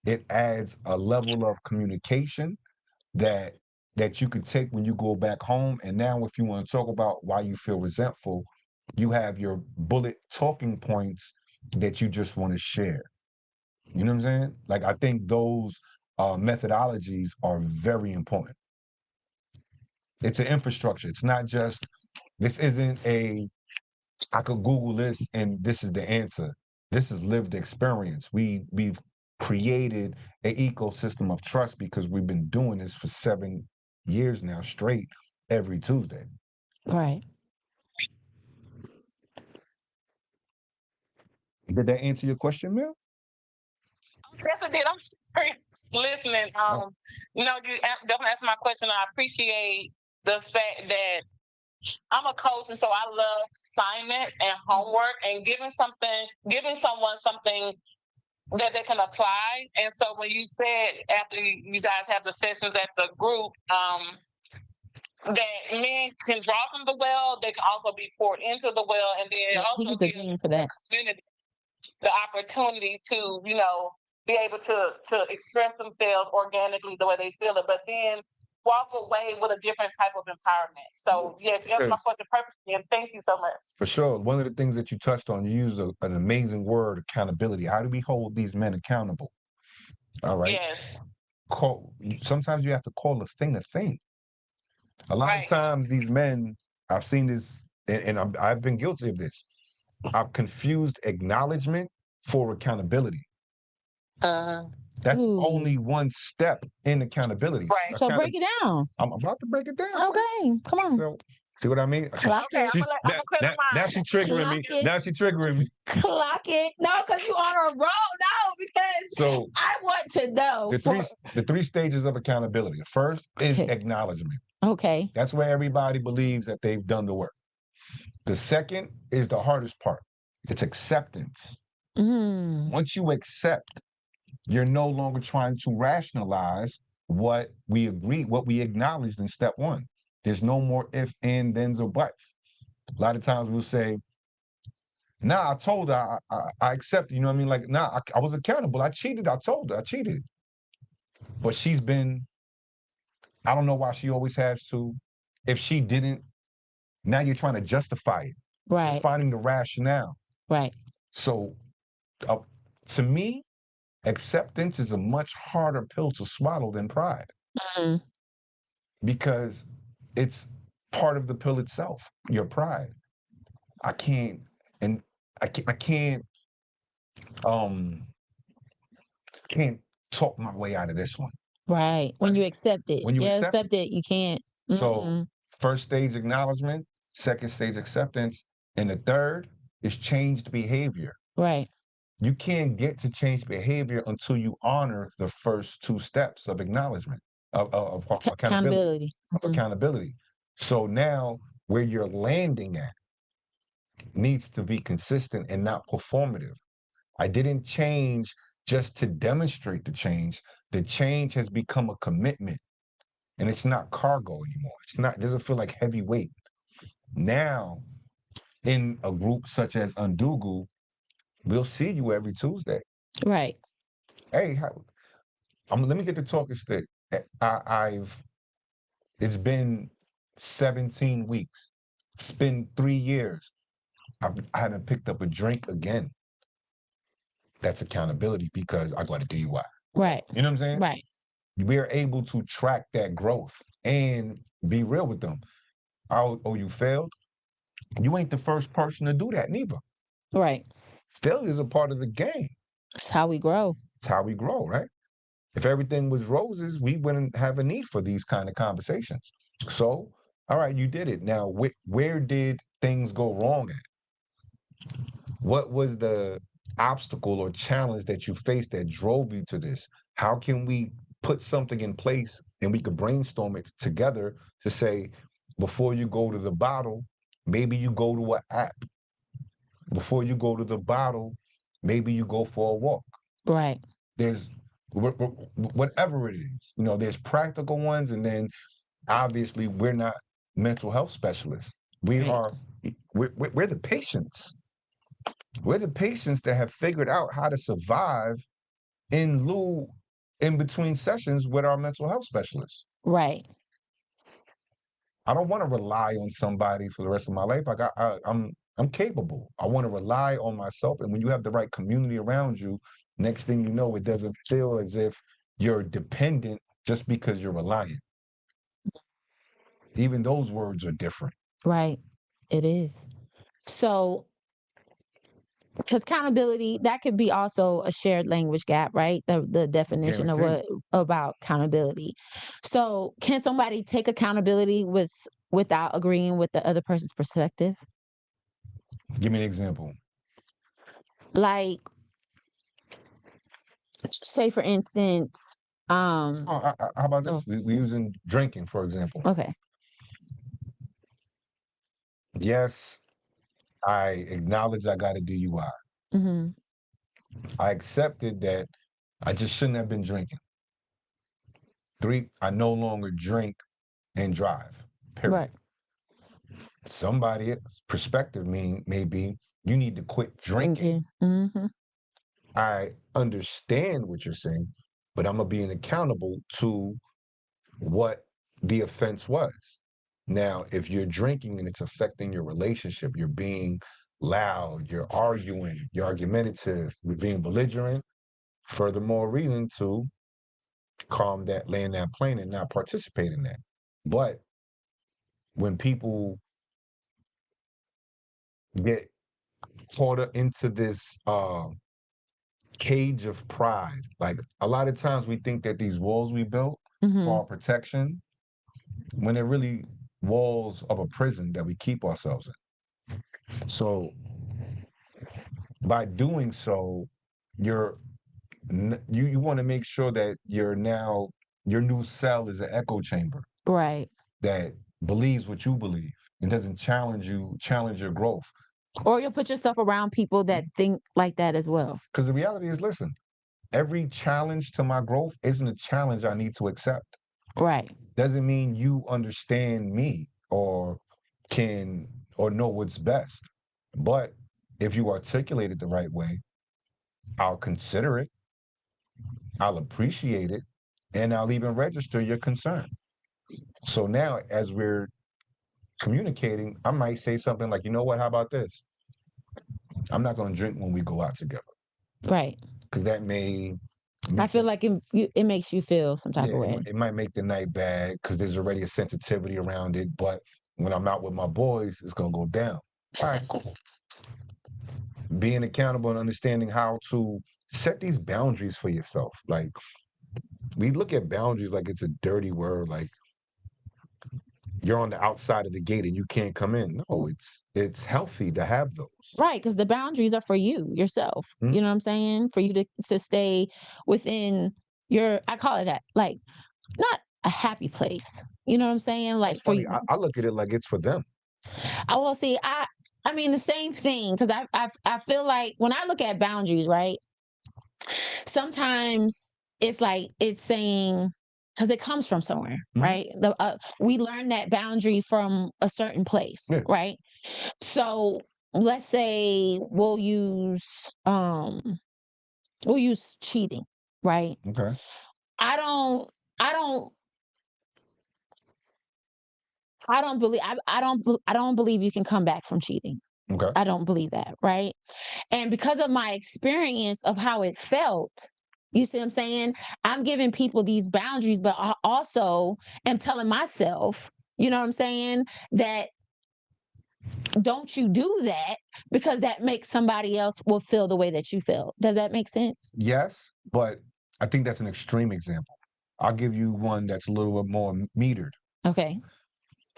It adds a level of communication that you could take when you go back home. And now if you want to talk about why you feel resentful, you have your bullet talking points that you just want to share. You know what I'm saying? Like I think those methodologies are very important. It's an infrastructure. It's not just, this isn't I could Google this and this is the answer. This is lived experience. We've created an ecosystem of trust because we've been doing this for 7 years now straight every Tuesday. Right. Did that answer your question, Mel? Yes, it did. I'm sorry. Listening. You definitely answered my question. I appreciate the fact that I'm a coach, and so I love assignments and homework and giving someone something that they can apply. And so when you said after you guys have the sessions at the group, that men can draw from the well, they can also be poured into the well, and then it also He's gives agreeing for the that. community the opportunity to, be able to express themselves organically the way they feel it, but then walk away with a different type of empowerment. So yes, you answered my Yes. question perfectly, and thank you so much. For sure. One of the things that you touched on, you used an amazing word, accountability. How do we hold these men accountable? All right. Yes. Sometimes you have to call a thing a thing. A lot Right. of times these men, I've seen this, and I've been guilty of this. I've confused acknowledgement for accountability. That's Ooh. only one step in accountability. Right. So break it down. I'm about to break it down. Okay, come on. So, see what I mean? Clock Okay, it. I'm gonna clear the Now mind. she's triggering me. Clock it. Now she's triggering me. Clock it. No, because you on a roll now. Because So I want to know. the three stages of accountability. The first is Okay. acknowledgement. Okay. That's where everybody believes that they've done the work. The second is the hardest part. It's acceptance. Once you accept, you're no longer trying to rationalize what we acknowledged in step one. There's no more if, and, thens, or buts. A lot of times we'll say, nah, I told her, I accept, you know what I mean? Like, nah, I was accountable. I cheated. I told her I cheated. But I don't know why she always has to. If she didn't, now you're trying to justify it. Right. You're finding the rationale. Right. So to me, acceptance is a much harder pill to swallow than pride. Because it's part of the pill itself, your pride. I can't talk my way out of this one. Right. When you accept it. When you accept it, you can't. So first stage acknowledgement, second stage acceptance, and the third is changed behavior. Right. You can't get to change behavior until you honor the first two steps of acknowledgement, of accountability. Accountability. So now where you're landing at needs to be consistent and not performative. I didn't change just to demonstrate the change. The change has become a commitment, and it's not cargo anymore. It doesn't feel like heavy weight. Now, in a group such as Undugu, we'll see you every Tuesday. Right. Hey, let me get the talking stick. It's been 17 weeks. It's been 3 years. I haven't picked up a drink again. That's accountability because I got a DUI. Right. You know what I'm saying? Right. We're able to track that growth and be real with them. Oh, you failed? You ain't the first person to do that neither. Right. Failure is a part of the game. It's how we grow. It's how we grow, right? If everything was roses, we wouldn't have a need for these kind of conversations. So, all right, you did it. Now, where did things go wrong at? What was the obstacle or challenge that you faced that drove you to this? How can we put something in place and we could brainstorm it together to say, before you go to the bottle, maybe you go to an app. Before you go to the bottle, maybe you go for a walk. Right. There's whatever it is, there's practical ones, and then obviously we're not mental health specialists. We're the patients. We're the patients that have figured out how to survive in between sessions with our mental health specialists. Right. I don't want to rely on somebody for the rest of my life. I'm capable. I want to rely on myself. And when you have the right community around you, next thing you know, it doesn't feel as if you're dependent just because you're reliant. Even those words are different. Right. It is. So, because accountability, that could be also a shared language gap, right? The definition Guaranteed. about accountability. So, can somebody take accountability without agreeing with the other person's perspective? Give me an example. Like, say for instance, how about this? We're using drinking, for example. Okay. Yes, I acknowledge I got a DUI. I accepted that I just shouldn't have been drinking. 3, I no longer drink and drive. Period. Right. Somebody's perspective may be you need to quit drinking. Mm-hmm. I understand what you're saying, but I'm gonna be accountable to what the offense was. Now, if you're drinking and it's affecting your relationship, you're being loud, you're arguing, you're argumentative, you're being belligerent, furthermore reason to calm that, land that plane and not participate in that. But when people get caught up into this cage of pride, like a lot of times we think that these walls we built for our protection, when they're really walls of a prison that we keep ourselves in. So by doing so, you want to make sure that your new cell is an echo chamber. Right. That believes what you believe and doesn't challenge your growth. Or you'll put yourself around people that think like that as well. Because the reality is, listen, every challenge to my growth isn't a challenge I need to accept. Right. Doesn't mean you understand me or know what's best. But if you articulate it the right way, I'll consider it, I'll appreciate it, and I'll even register your concern. So now, as we're communicating, I might say something like, you know what, how about this? I'm not going to drink when we go out together. Right. Because that I feel like it makes you feel some type of way. It might make the night bad because there's already a sensitivity around it. But when I'm out with my boys, it's going to go down. All right, cool. Being accountable and understanding how to set these boundaries for yourself. Like, we look at boundaries like it's a dirty word, like you're on the outside of the gate and you can't come in. No, it's healthy to have those. Right, because the boundaries are for you, yourself. Mm-hmm. You know what I'm saying? For you to stay within I call it that, like, not a happy place. You know what I'm saying? Like, for you. I look at it like it's for them. I will see. I mean the same thing, because I feel like when I look at boundaries, right? Sometimes it's like it's saying, because it comes from somewhere, right? We learn that boundary from a certain place, right? So let's say we'll use cheating, right? Okay. I don't believe you can come back from cheating. Okay. I don't believe that, right? And because of my experience of how it felt, you see what I'm saying? I'm giving people these boundaries, but I also am telling myself, you know what I'm saying, that don't you do that, because that makes somebody else will feel the way that you feel. Does that make sense? Yes, but I think that's an extreme example. I'll give you one that's a little bit more metered. Okay.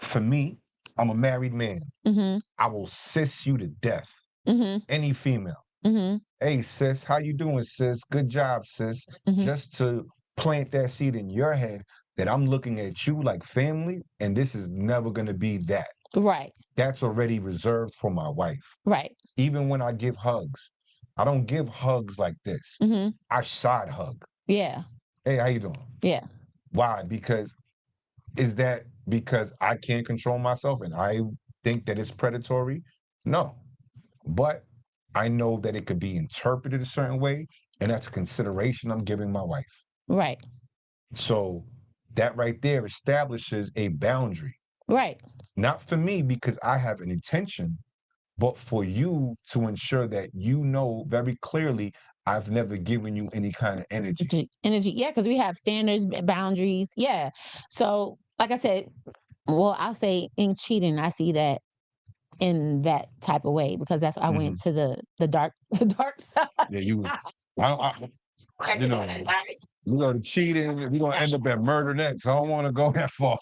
For me, I'm a married man. Mm-hmm. I will sis you to death. Mm-hmm. Any female. Mm-hmm. Hey, sis, how you doing, sis? Good job, sis. Mm-hmm. Just to plant that seed in your head that I'm looking at you like family, and this is never going to be that. Right. That's already reserved for my wife. Right. Even when I give hugs, I don't give hugs like this. Mm-hmm. I side hug. Yeah. Hey, how you doing? Yeah. Why? Is that because I can't control myself and I think that it's predatory? No. But I know that it could be interpreted a certain way, and that's a consideration I'm giving my wife. Right. So that right there establishes a boundary. Right. Not for me because I have an intention, but for you to ensure that you know very clearly I've never given you any kind of energy. Yeah, because we have standards, boundaries. Yeah. So, like I said, well, I'll say in cheating, I see that in that type of way, because that's I went to the dark side. Yeah, you know, we go to cheating, we're gonna end up at murder next. I don't want to go that far.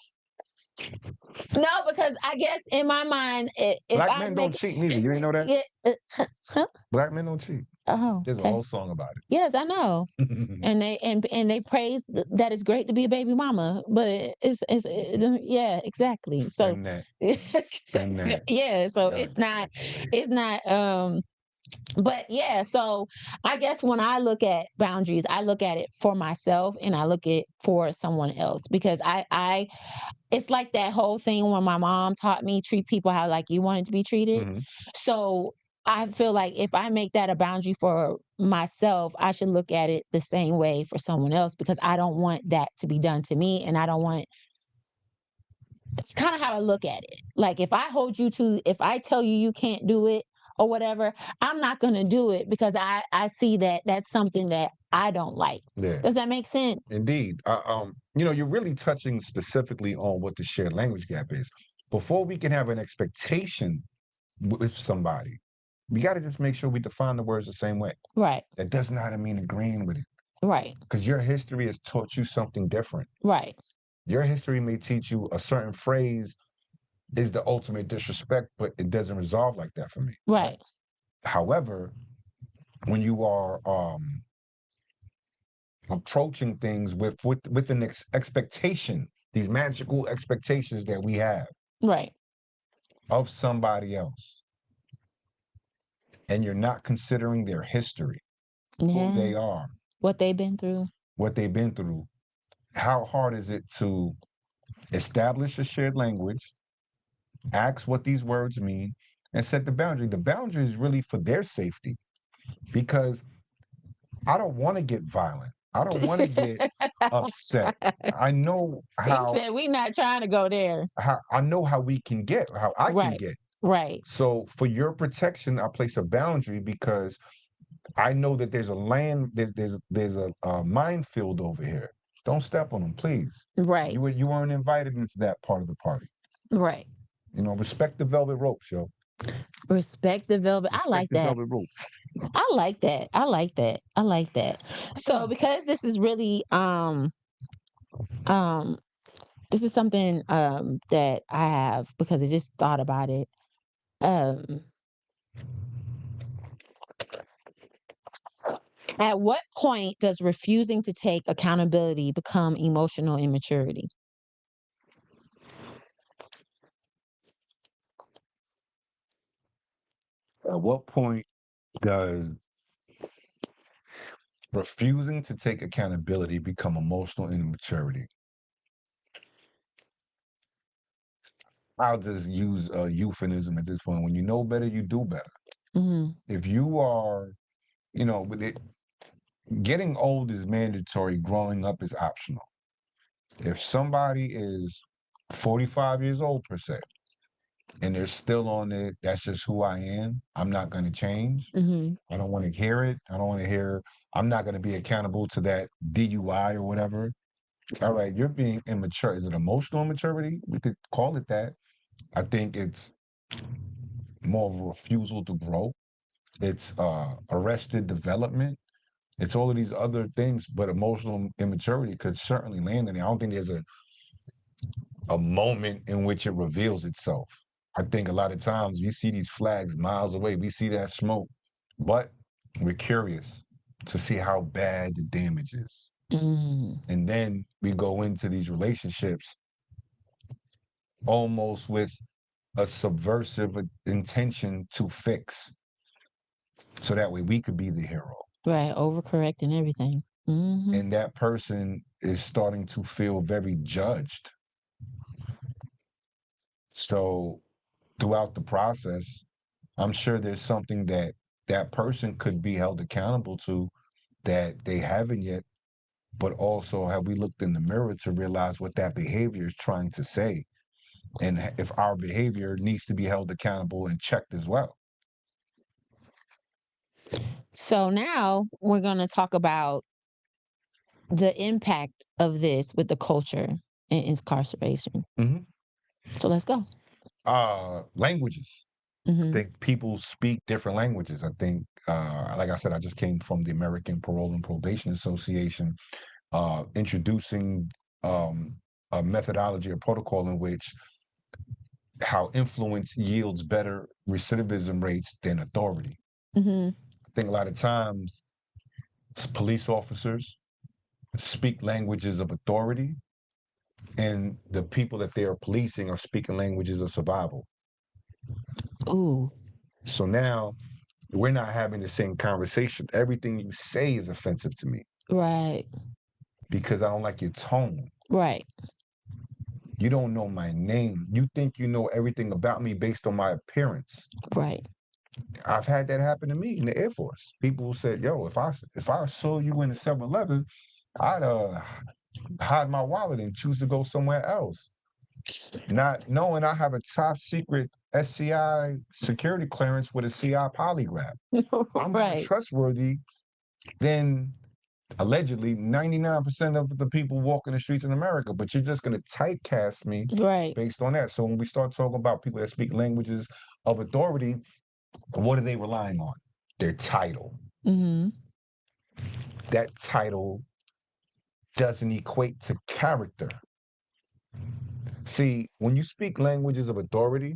No, because I guess in my mind, if Black men don't cheat neither. You didn't know that? Black men don't cheat. Oh, there's a whole song about it. Yes, I know. And they praise that it's great to be a baby mama, but it's yeah, exactly. So yeah, so it's not but yeah, so I guess when I look at boundaries, I look at it for myself and I look at it for someone else, because it's like that whole thing when my mom taught me treat people how like you wanted to be treated. Mhm. So I feel like if I make that a boundary for myself, I should look at it the same way for someone else because I don't want that to be done to me. And I don't want, that's kind of how I look at it. Like if if I tell you you can't do it or whatever, I'm not going to do it because I see that that's something that I don't like. Yeah. Does that make sense? Indeed. You're really touching specifically on what the shared language gap is. Before we can have an expectation with somebody, we got to just make sure we define the words the same way. Right. That does not mean agreeing with it. Right. Because your history has taught you something different. Right. Your history may teach you a certain phrase is the ultimate disrespect, but it doesn't resolve like that for me. Right. However, when you are approaching things with an expectation, these magical expectations that we have Right. of somebody else, and you're not considering their history, who they Yeah. are, What they've been through. how hard is it to establish a shared language, ask what these words mean, and set the boundary? The boundary is really for their safety because I don't want to get violent. I don't want to get upset. I know He said we not trying to go there. how I know how we can get, how I can Right. get. Right. So for your protection, I place a boundary because I know that there's a minefield over here. Don't step on them, please. Right. You weren't invited into that part of the party. Right. Respect the velvet ropes, yo. Respect the velvet. I Respect like the that. velvet ropes. I like that. I like that. I like that. So because this is really this is something that I have because I just thought about it. Um at what point does refusing to take accountability become emotional immaturity? At what point does refusing to take accountability become emotional immaturity? I'll just use a euphemism at this point. When you know better, you do better. Hmm. If you are, with it, getting old is mandatory, growing up is optional. If somebody is 45 years old, per se, and they're still on it, that's just who I am. I'm not going to change. Hmm. I don't want to hear it. I don't want to hear, I'm not going to be accountable to that DUI or whatever. All right, you're being immature. Is it emotional immaturity? We could call it that. I think it's more of a refusal to grow. It's arrested development. It's all of these other things, but emotional immaturity could certainly land in it. I don't think there's a moment in which it reveals itself. I think a lot of times we see these flags miles away. We see that smoke, but we're curious to see how bad the damage is. Mm. And then we go into these relationships almost with a subversive intention to fix. So that way we could be the hero. Right. Overcorrecting everything. Hmm. And that person is starting to feel very judged. So throughout the process, I'm sure there's something that that person could be held accountable to that they haven't yet. But also, have we looked in the mirror to realize what that behavior is trying to say? And if our behavior needs to be held accountable and checked as well. So now we're going to talk about the impact of this with the culture and incarceration. Mhm. So let's go. Languages. I Hmm. think people speak different languages. I think, like I said, I just came from the American Parole and Probation Association, introducing a methodology or protocol in which how influence yields better recidivism rates than authority. Hmm. I think a lot of times police officers speak languages of authority, and the people that they are policing are speaking languages of survival. Ooh. So now we're not having the same conversation. Everything you say is offensive to me Right. because I don't like your tone. Right. You don't know my name. You think you know everything about me based on my appearance. Right. I've had that happen to me in the Air Force. People said, yo, if I saw you in a 7-Eleven, I'd hide my wallet and choose to go somewhere else. Not knowing I have a top secret SCI security clearance with a CI polygraph. I'm more Right. trustworthy than allegedly 99% of the people walking the streets in America, but you're just going to typecast me Right. based on that. So when we start talking about people that speak languages of authority, what are they relying on? Their title. Mm-hmm. That title doesn't equate to character. See, when you speak languages of authority,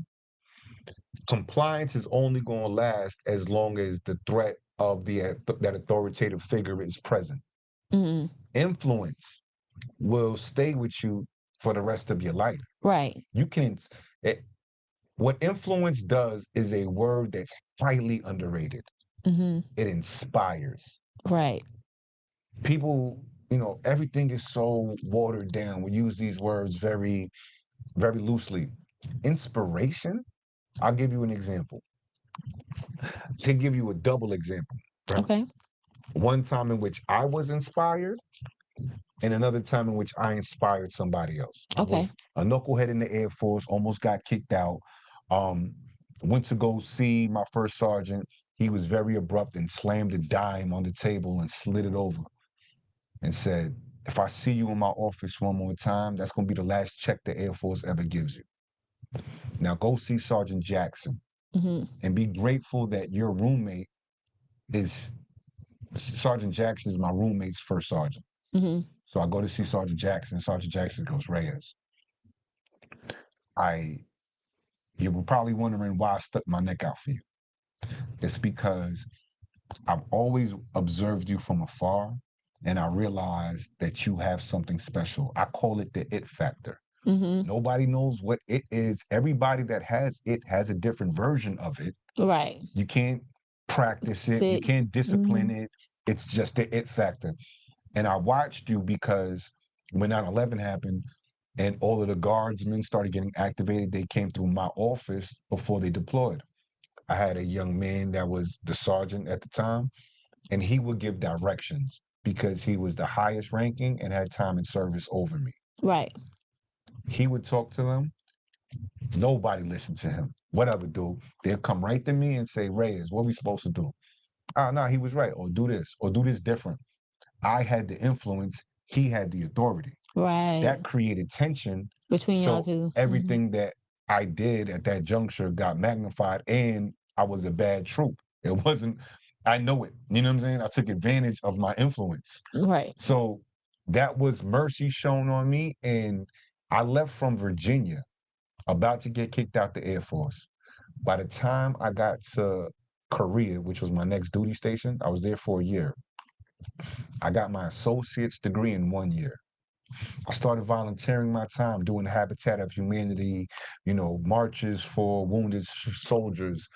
compliance is only going to last as long as the threat of that authoritative figure is present. Mm-hmm. Influence will stay with you for the rest of your life. Right. What influence does is a word that's highly underrated. Mm-hmm. It inspires. Right. People, everything is so watered down. We use these words very, very loosely. Inspiration, I'll give you an example. To give you a double example. Right? Okay. One time in which I was inspired, and another time in which I inspired somebody else. I Okay. was a knucklehead in the Air Force, almost got kicked out. Went to go see my first sergeant. He was very abrupt and slammed a dime on the table and slid it over and said, if I see you in my office one more time, that's going to be the last check the Air Force ever gives you. Now go see Sergeant Jackson and be grateful that your roommate is, Sergeant Jackson is my roommate's first sergeant. So I go to see Sergeant Jackson. Sergeant Jackson goes, Reyes, you were probably wondering why I stuck my neck out for you. It's because I've always observed you from afar, and I realized that you have something special. I call it the it factor. Nobody knows what it is. Everybody that has it has a different version of it. Right. You can't practice it. You can't discipline it. It's just the it factor. And I watched you because when 9/11 happened and all of the guardsmen started getting activated, they came through my office before they deployed. I had a young man that was the sergeant at the time, and he would give directions because he was the highest ranking and had time in service over me. Right. He would talk to them. Nobody listened to him. Whatever, dude. They'll come right to me and say, Reyes, what are we supposed to do? No, he was right. Or do this different. I had the influence. He had the authority. Right. That created tension between y'all two. Everything that I did at that juncture got magnified, and I was a bad troop. It wasn't, I know it. You know what I'm saying? I took advantage of my influence. Right. So that was mercy shown on me. And I left from Virginia, about to get kicked out the Air Force. By the time I got to Korea, which was my next duty station, I was there for a year. I got my associate's degree in 1 year. I started volunteering my time doing the Habitat of Humanity, marches for wounded soldiers.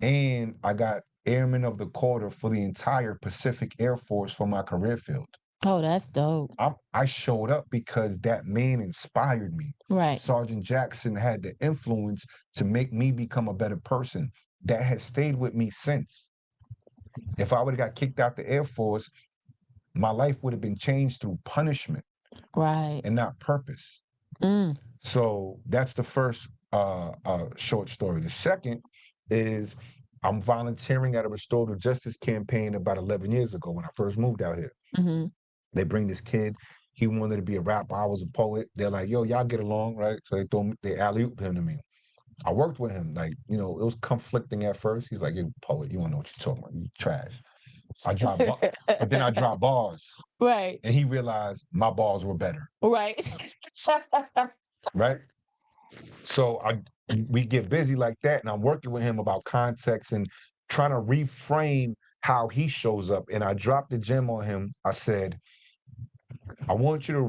And I got Airman of the Quarter for the entire Pacific Air Force for my career field. Oh, that's dope. I showed up because that man inspired me. Right. Sergeant Jackson had the influence to make me become a better person. That has stayed with me since. If I would have got kicked out the Air Force, my life would have been changed through punishment. Right. And not purpose. So that's the first short story. The second is I'm volunteering at a restorative justice campaign about 11 years ago when I first moved out here. They bring this kid. He wanted to be a rapper. I was a poet. They're like, yo, y'all get along, right? So they alley-ooped him to me. I worked with him. Like, it was conflicting at first. He's like, you poet, you don't know what you're talking about. You trash. But then I dropped bars. Right. And he realized my bars were better. Right. Right. So we get busy like that, and I'm working with him about context and trying to reframe how he shows up. And I dropped the gem on him. I said, I want you to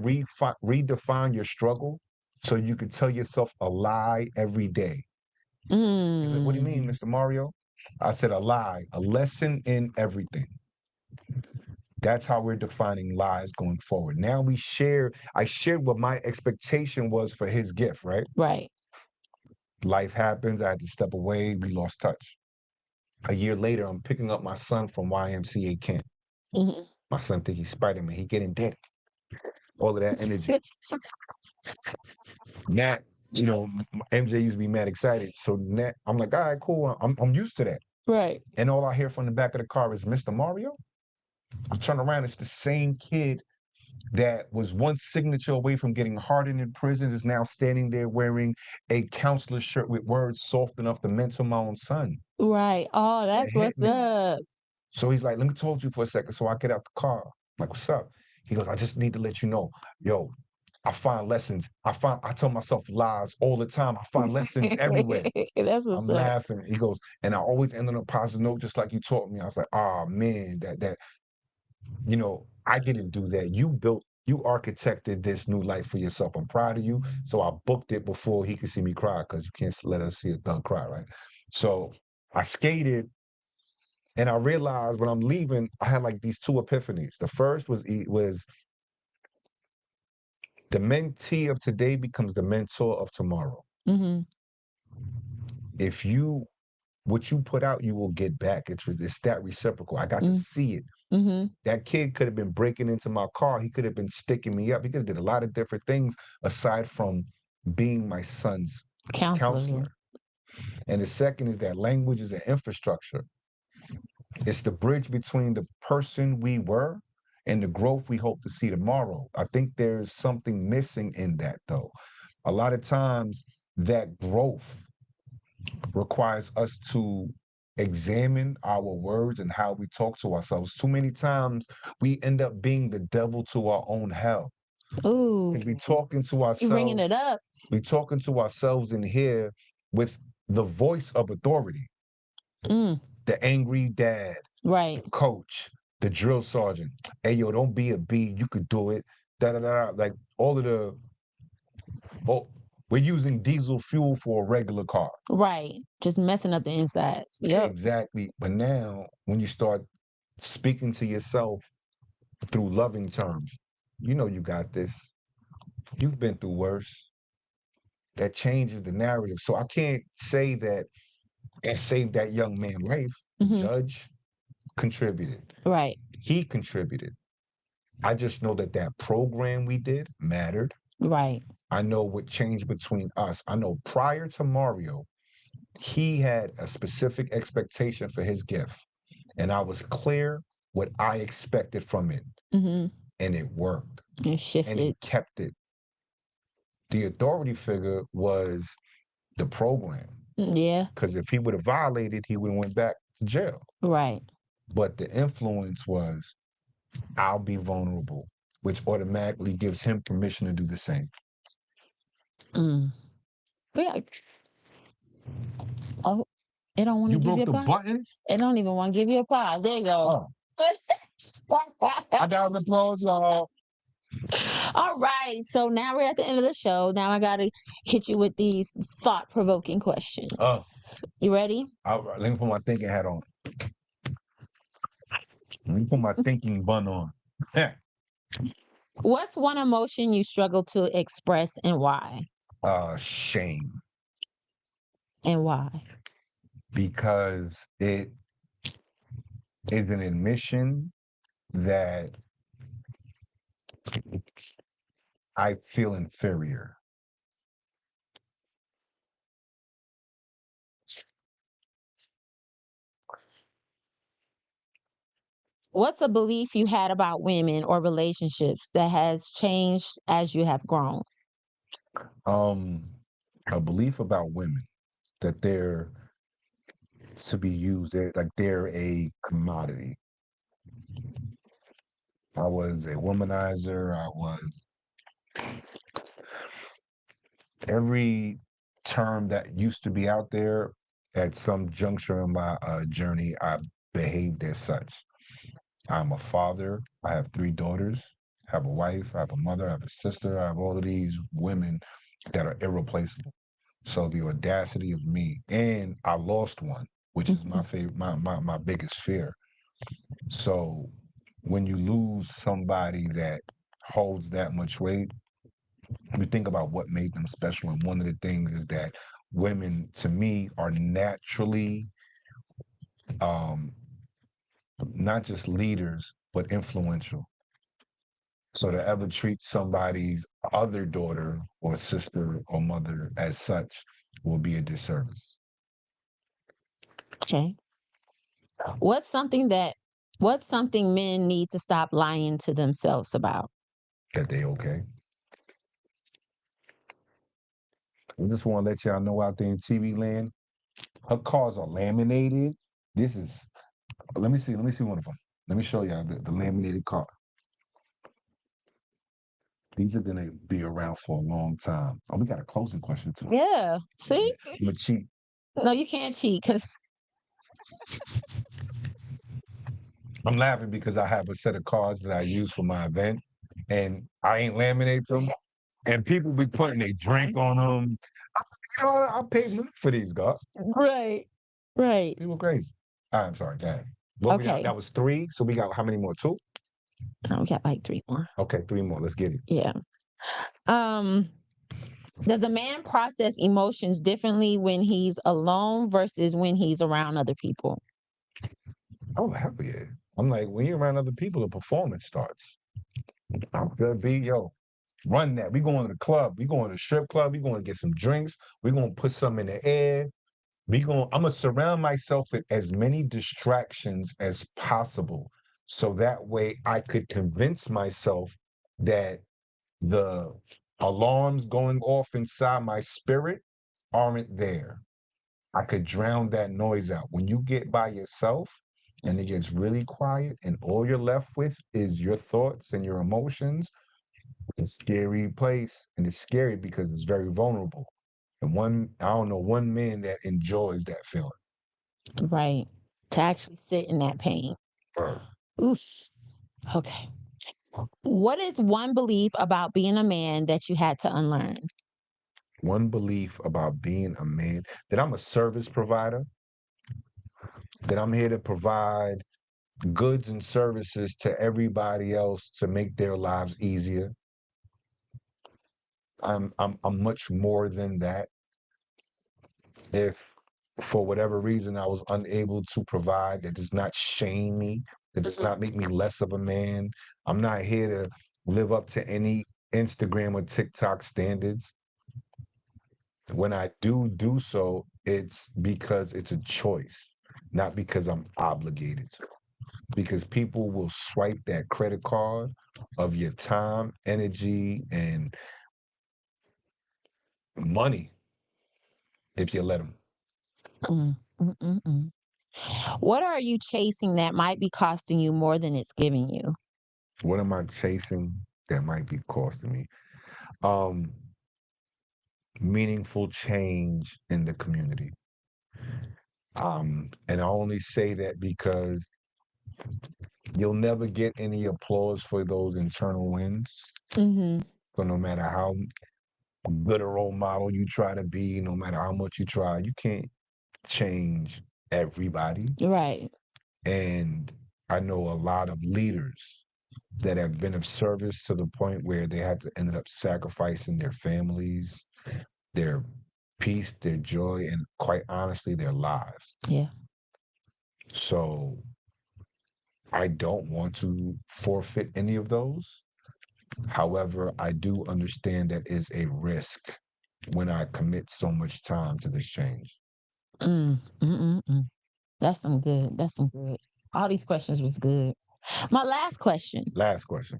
redefine your struggle so you can tell yourself a lie every day. He's like, what do you mean, Mr. Mario? I said, a lie, a lesson in everything. That's how we're defining lies going forward. Now I shared what my expectation was for his gift, right? Right. Life happens. I had to step away. We lost touch. A year later, I'm picking up my son from YMCA camp. Mhm. My son think he's Spider-Man. He getting dead. All of that energy. Nat, MJ used to be mad excited. So Nat, I'm like, all right, cool. I'm used to that. Right. And all I hear from the back of the car is Mr. Mario. I turn around, it's the same kid that was one signature away from getting hardened in prison is now standing there wearing a counselor shirt with words soft enough to mentor my own son. Right. Oh, That that's hit what's me. up. So he's like, let me talk to you for a second. So I get out the car. I'm like, what's up? He goes, I just need to let you know, yo, I find lessons. I tell myself lies all the time. I find lessons everywhere. That's what's I'm up. laughing. He goes, and I always end on a positive note, just like you taught me. I was like, oh man, I didn't do that. You architected this new life for yourself. I'm proud of you. So I booked it before he could see me cry, because you can't let us see a thug cry, right? So I skated, and I realized when I'm leaving, I had like these two epiphanies. The first was the mentee of today becomes the mentor of tomorrow. Mhm. If what you put out, you will get back. It's that reciprocal. I got to see it. Mhm. That kid could have been breaking into my car. He could have been sticking me up. He could have did a lot of different things aside from being my son's counselor. And the second is that language is an infrastructure. It's the bridge between the person we were and the growth we hope to see tomorrow. I think there's something missing in that, though. A lot of times, that growth requires us to examine our words and how we talk to ourselves. Too many times, we end up being the devil to our own hell. Ooh, We talking to you bringing ourselves. it up. We talking to ourselves in here with the voice of authority. The angry dad, Right. the coach, the drill sergeant. Hey, yo, don't be a B. You could do it. Da da da. Like all of the. Oh, we're using diesel fuel for a regular car. Right. Just messing up the insides. Yep. Exactly. But now, when you start speaking to yourself through loving terms, you got this. You've been through worse. That changes the narrative. So I can't say that saved that young man's life. Judge contributed. Right. He contributed. I just know that program we did mattered. Right. I know what changed between us. I know prior to Mario, he had a specific expectation for his gift. And I was clear what I expected from it. And it worked. It shifted. And he kept it. The authority figure was the program. Yeah. Because if he would have violated, he would have went back to jail. Right. But the influence was, I'll be vulnerable, which automatically gives him permission to do the same. Yeah. Oh, it don't want to give you a pause. Button? It don't even want to give you a pause. There you go. I got the applause, y'all. All right. So now we're at the end of the show. Now I got to hit you with these thought-provoking questions. You ready? Let me put my thinking hat on. Let me put my thinking bun on. What's one emotion you struggle to express and why? Shame. And why? Because it is an admission that I feel inferior. What's a belief you had about women or relationships that has changed as you have grown? A belief about women that they're to be used, they're a commodity. I was a womanizer. I was every term that used to be out there. At some juncture in my journey, I behaved as such. I'm a father. I have 3 daughters. I have a wife. I have a mother. I have a sister. I have all of these women that are irreplaceable. So the audacity of me, and I lost one, which is my favorite, my biggest fear. So when you lose somebody that holds that much weight, you think about what made them special. And one of the things is that women, to me, are naturally not just leaders, but influential. So to ever treat somebody's other daughter or sister or mother as such will be a disservice. Okay. What's something men need to stop lying to themselves about? That they okay. I just want to let y'all know out there in TV land, her cars are laminated. This is, let me see one of them. Let me show y'all the laminated car. These are gonna be around for a long time. Oh, we got a closing question too. Yeah. See? I'm gonna cheat. No, you can't cheat because I'm laughing because I have a set of cards that I use for my event, and I ain't laminate them. And people be putting their drink on them. I paid money for these, God. right. People crazy. All right, I'm sorry. Go ahead. What we got? Okay. That was 3. So we got how many more? 2? We got like 3 more. Okay, 3 more. Let's get it. Yeah. Does a man process emotions differently when he's alone versus when he's around other people? Oh, hell yeah. I'm like, when you're around other people, the performance starts. I'm gonna be, run that. We going to the club. We going to the strip club. We going to get some drinks. We going to put some in the air. I'm going to surround myself with as many distractions as possible. So that way I could convince myself that the alarms going off inside my spirit aren't there. I could drown that noise out. When you get by yourself and it gets really quiet and all you're left with is your thoughts and your emotions, it's a scary place. And it's scary because it's very vulnerable. And I don't know one man that enjoys that feeling. Right. To actually sit in that pain. Oof. Okay. What is one belief about being a man that you had to unlearn? One belief about being a man, that I'm a service provider, that I'm here to provide goods and services to everybody else to make their lives easier. I'm much more than that. If for whatever reason I was unable to provide, that does not shame me, that does not make me less of a man. I'm not here to live up to any Instagram or TikTok standards. When I do so, it's because it's a choice, not because I'm obligated to. Because people will swipe that credit card of your time, energy, and money if you let them. Mm, mm, mm, mm. What are you chasing that might be costing you more than it's giving you? What am I chasing that might be costing me? Meaningful change in the community. And I only say that because you'll never get any applause for those internal wins. Mm-hmm. So no matter how good a role model you try to be, no matter how much you try, you can't change everybody. Right. And I know a lot of leaders that have been of service to the point where they had to ended up sacrificing their families, their peace, their joy, and quite honestly, their lives. Yeah. So I don't want to forfeit any of those. However, I do understand that is a risk when I commit so much time to this change. Mm, mm, mm, mm. That's some good. That's some good. All these questions was good. My last question. Last question.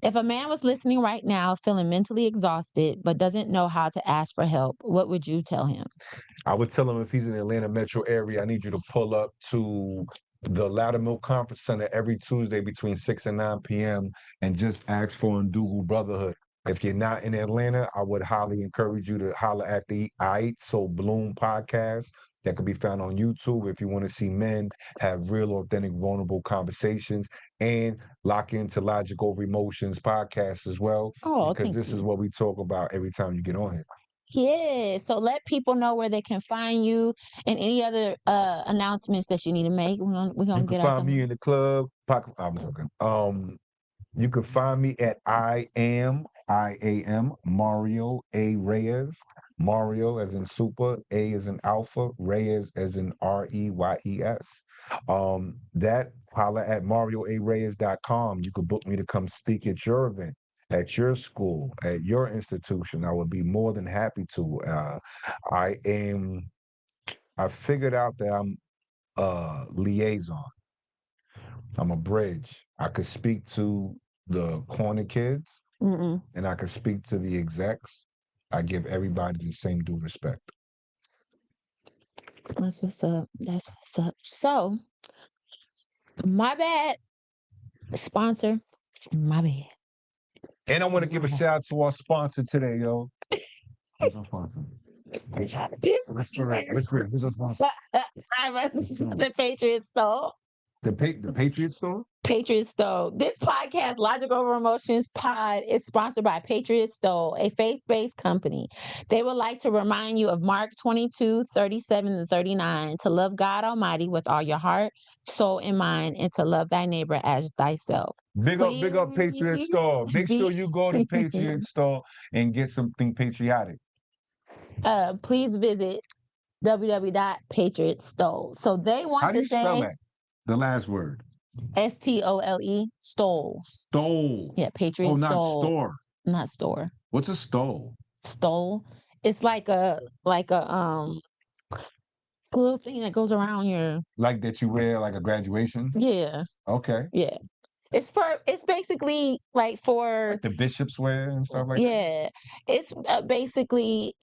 If a man was listening right now, feeling mentally exhausted, but doesn't know how to ask for help, what would you tell him? I would tell him if he's in the Atlanta metro area, I need you to pull up to the Loudermilk Conference Center every Tuesday between 6 and 9 p.m. and just ask for Ndugu Brotherhood. If you're not in Atlanta, I would highly encourage you to holler at the I Eat So Bloom podcast that can be found on YouTube if you want to see men have real, authentic, vulnerable conversations, and lock into Logic Over Emotions podcast as well, Oh, because thank this is you. what we talk about every time you get on here. Yeah, so let people know where they can find you and any other announcements that you need to make. We're gonna You can get out find me in the club. I'm joking. You can find me at I am Mario A Reyes. Mario as in super, A as in alpha, Reyes as in Reyes. That holla at marioareyes.com. You could book me to come speak at your event, at your school, at your institution. I would be more than happy to. I figured out that I'm a liaison. I'm a bridge. I could speak to the corner kids Mm-mm. and I could speak to the execs. I give everybody the same due respect. That's what's up. That's what's up. So, my bad, sponsor. My bad. And I want to give a shout out to our sponsor today, yo. Who's our sponsor? This Who's our sponsor? the Patriot Stove. The Patriot Store? Patriot Stove. This podcast, Logic Over Emotions Pod, is sponsored by Patriot Stove, a faith-based company. They would like to remind you of Mark 22:37-39, to love God Almighty with all your heart, soul, and mind, and to love thy neighbor as thyself. Big up Patriot Store. Make sure you go to Patriot Store and get something patriotic. Please visit www.patriotstole. So they want How do to you spell say that? The last word. STOLE, stole. Stole. Yeah, Patriot Oh, not Stole. store. Not store. What's a stole? Stole. It's like a little thing that goes around your, Like that you wear like a graduation? yeah. Okay. Yeah. It's basically like for, Like the bishops wear and stuff like that? yeah. It's basically,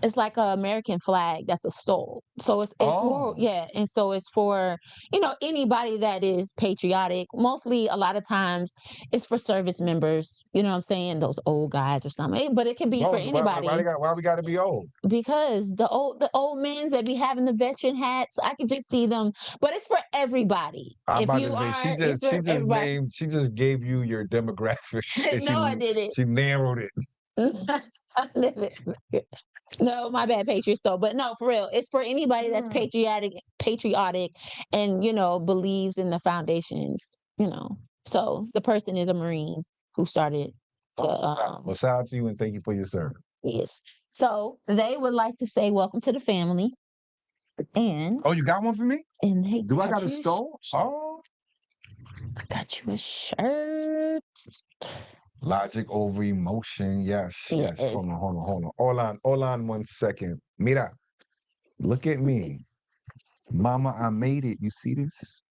it's like an American flag that's a stole. So it's for, Oh. yeah, and so it's for, anybody that is patriotic. Mostly, a lot of times, it's for service members. You know what I'm saying? Those old guys or something. But it can be for anybody. Why we got to be old? Because the old men that be having the veteran hats, I can just see them. But it's for everybody. I'm If about you to say are, it's for everybody. she just gave you your demographic. And No, I didn't. She narrowed it. No, my bad, Patriot Stove. But no, for real, it's for anybody that's patriotic, and believes in the foundations. So the person is a Marine who started the. Well, shout out to you and thank you for your service. Yes. So they would like to say, welcome to the family. And Oh, you got one for me? And they Do I got a stole? Oh, I got you a shirt. Logic over emotion. Yes. Yes. Hold on. Hold on 1 second. Mira, look at me. Mama, I made it. You see this?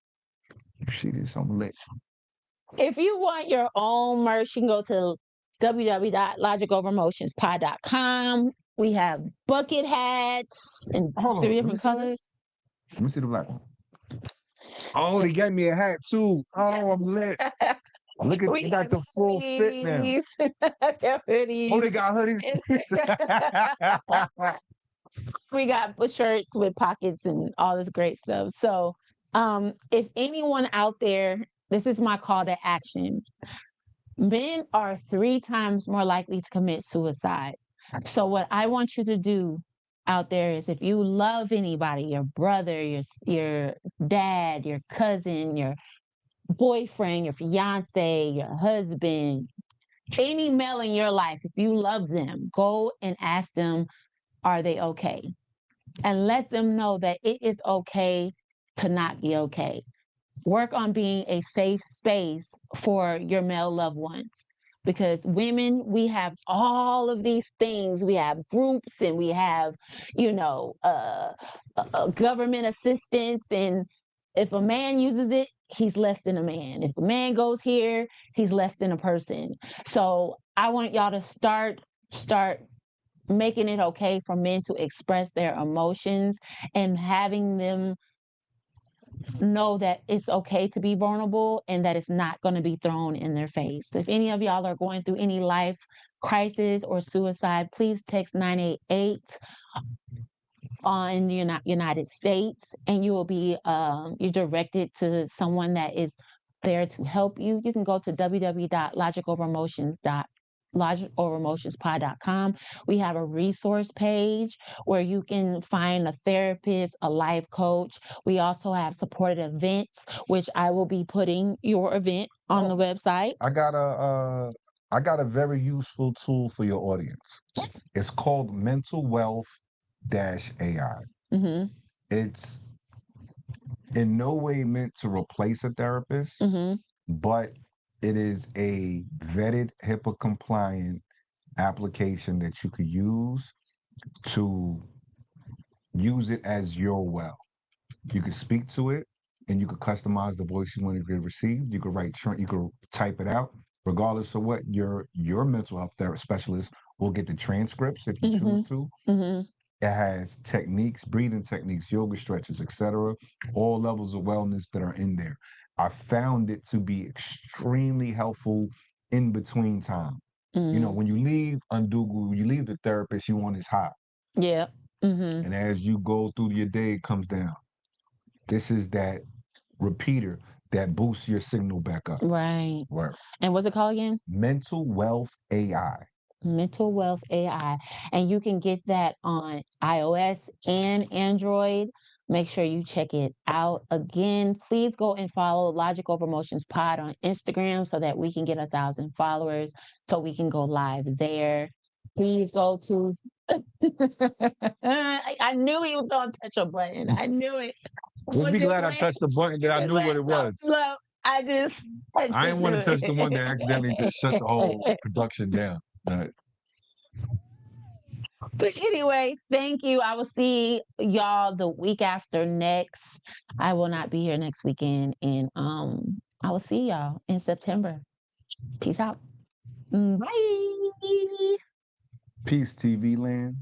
You see this? I'm lit. If you want your own merch, you can go to www.logicoveremotionspod.com. We have bucket hats in 3 different colors. Let me see the black one. Oh, they gave me a hat too. Oh, I'm lit. Look at, you got the full fit now. Oh, they got hoodies. We got shirts with pockets and all this great stuff. So if anyone out there, this is my call to action. Men are 3 times more likely to commit suicide. So what I want you to do out there is, if you love anybody, your brother, your dad, your cousin, your boyfriend, your fiance, your husband, any male in your life, if you love them, go and ask them, are they okay? And let them know that it is okay to not be okay. Work on being a safe space for your male loved ones. Because women, we have all of these things. We have groups, and we have, government assistance. And if a man uses it, he's less than a man. If a man goes here, he's less than a person. So I want y'all to start making it okay for men to express their emotions, and having them know that it's okay to be vulnerable, and that it's not going to be thrown in their face. If any of y'all are going through any life crisis or suicide, please text 988 on the United States, and you will be you're directed to someone that is there to help you. You can go to www.logicoveremotions.com logicoveremotionspod.com. We have a resource page where you can find a therapist, a life coach. We also have supported events, which I will be putting your event on the website. I got a very useful tool for your audience. It's called Mental Wealth AI. Mm-hmm. It's in no way meant to replace a therapist, Mm-hmm. but it is a vetted, HIPAA compliant application that you could use to use it as your well. You can speak to it and you could customize the voice you want to get received. You could you could type it out. Regardless of what your mental health therapist specialist will get the transcripts if you choose to. Mm-hmm. It has techniques, breathing techniques, yoga stretches, etc. All levels of wellness that are in there. I found it to be extremely helpful in between time. You know, when you leave Undugu, when you leave the therapist, you want his high. Yeah. Mm-hmm. And as you go through your day, it comes down. This is that repeater that boosts your signal back up. Right. Word. And what's it called again? Mental Wealth AI. Mental Wealth AI. And you can get that on iOS and Android. Make sure you check it out. Again, please go and follow Logic Over Emotions Pod on Instagram so that we can get 1,000 followers so we can go live there. Please go to. I knew he was going to touch a button. I knew it. Well, be glad I touched the button that I knew what it was. Look, I just didn't want to touch the one that accidentally just shut the whole production down. But anyway, thank you. I will see y'all the week after next. I will not be here next weekend, and I will see y'all in September. Peace out. Bye. Peace, TV land.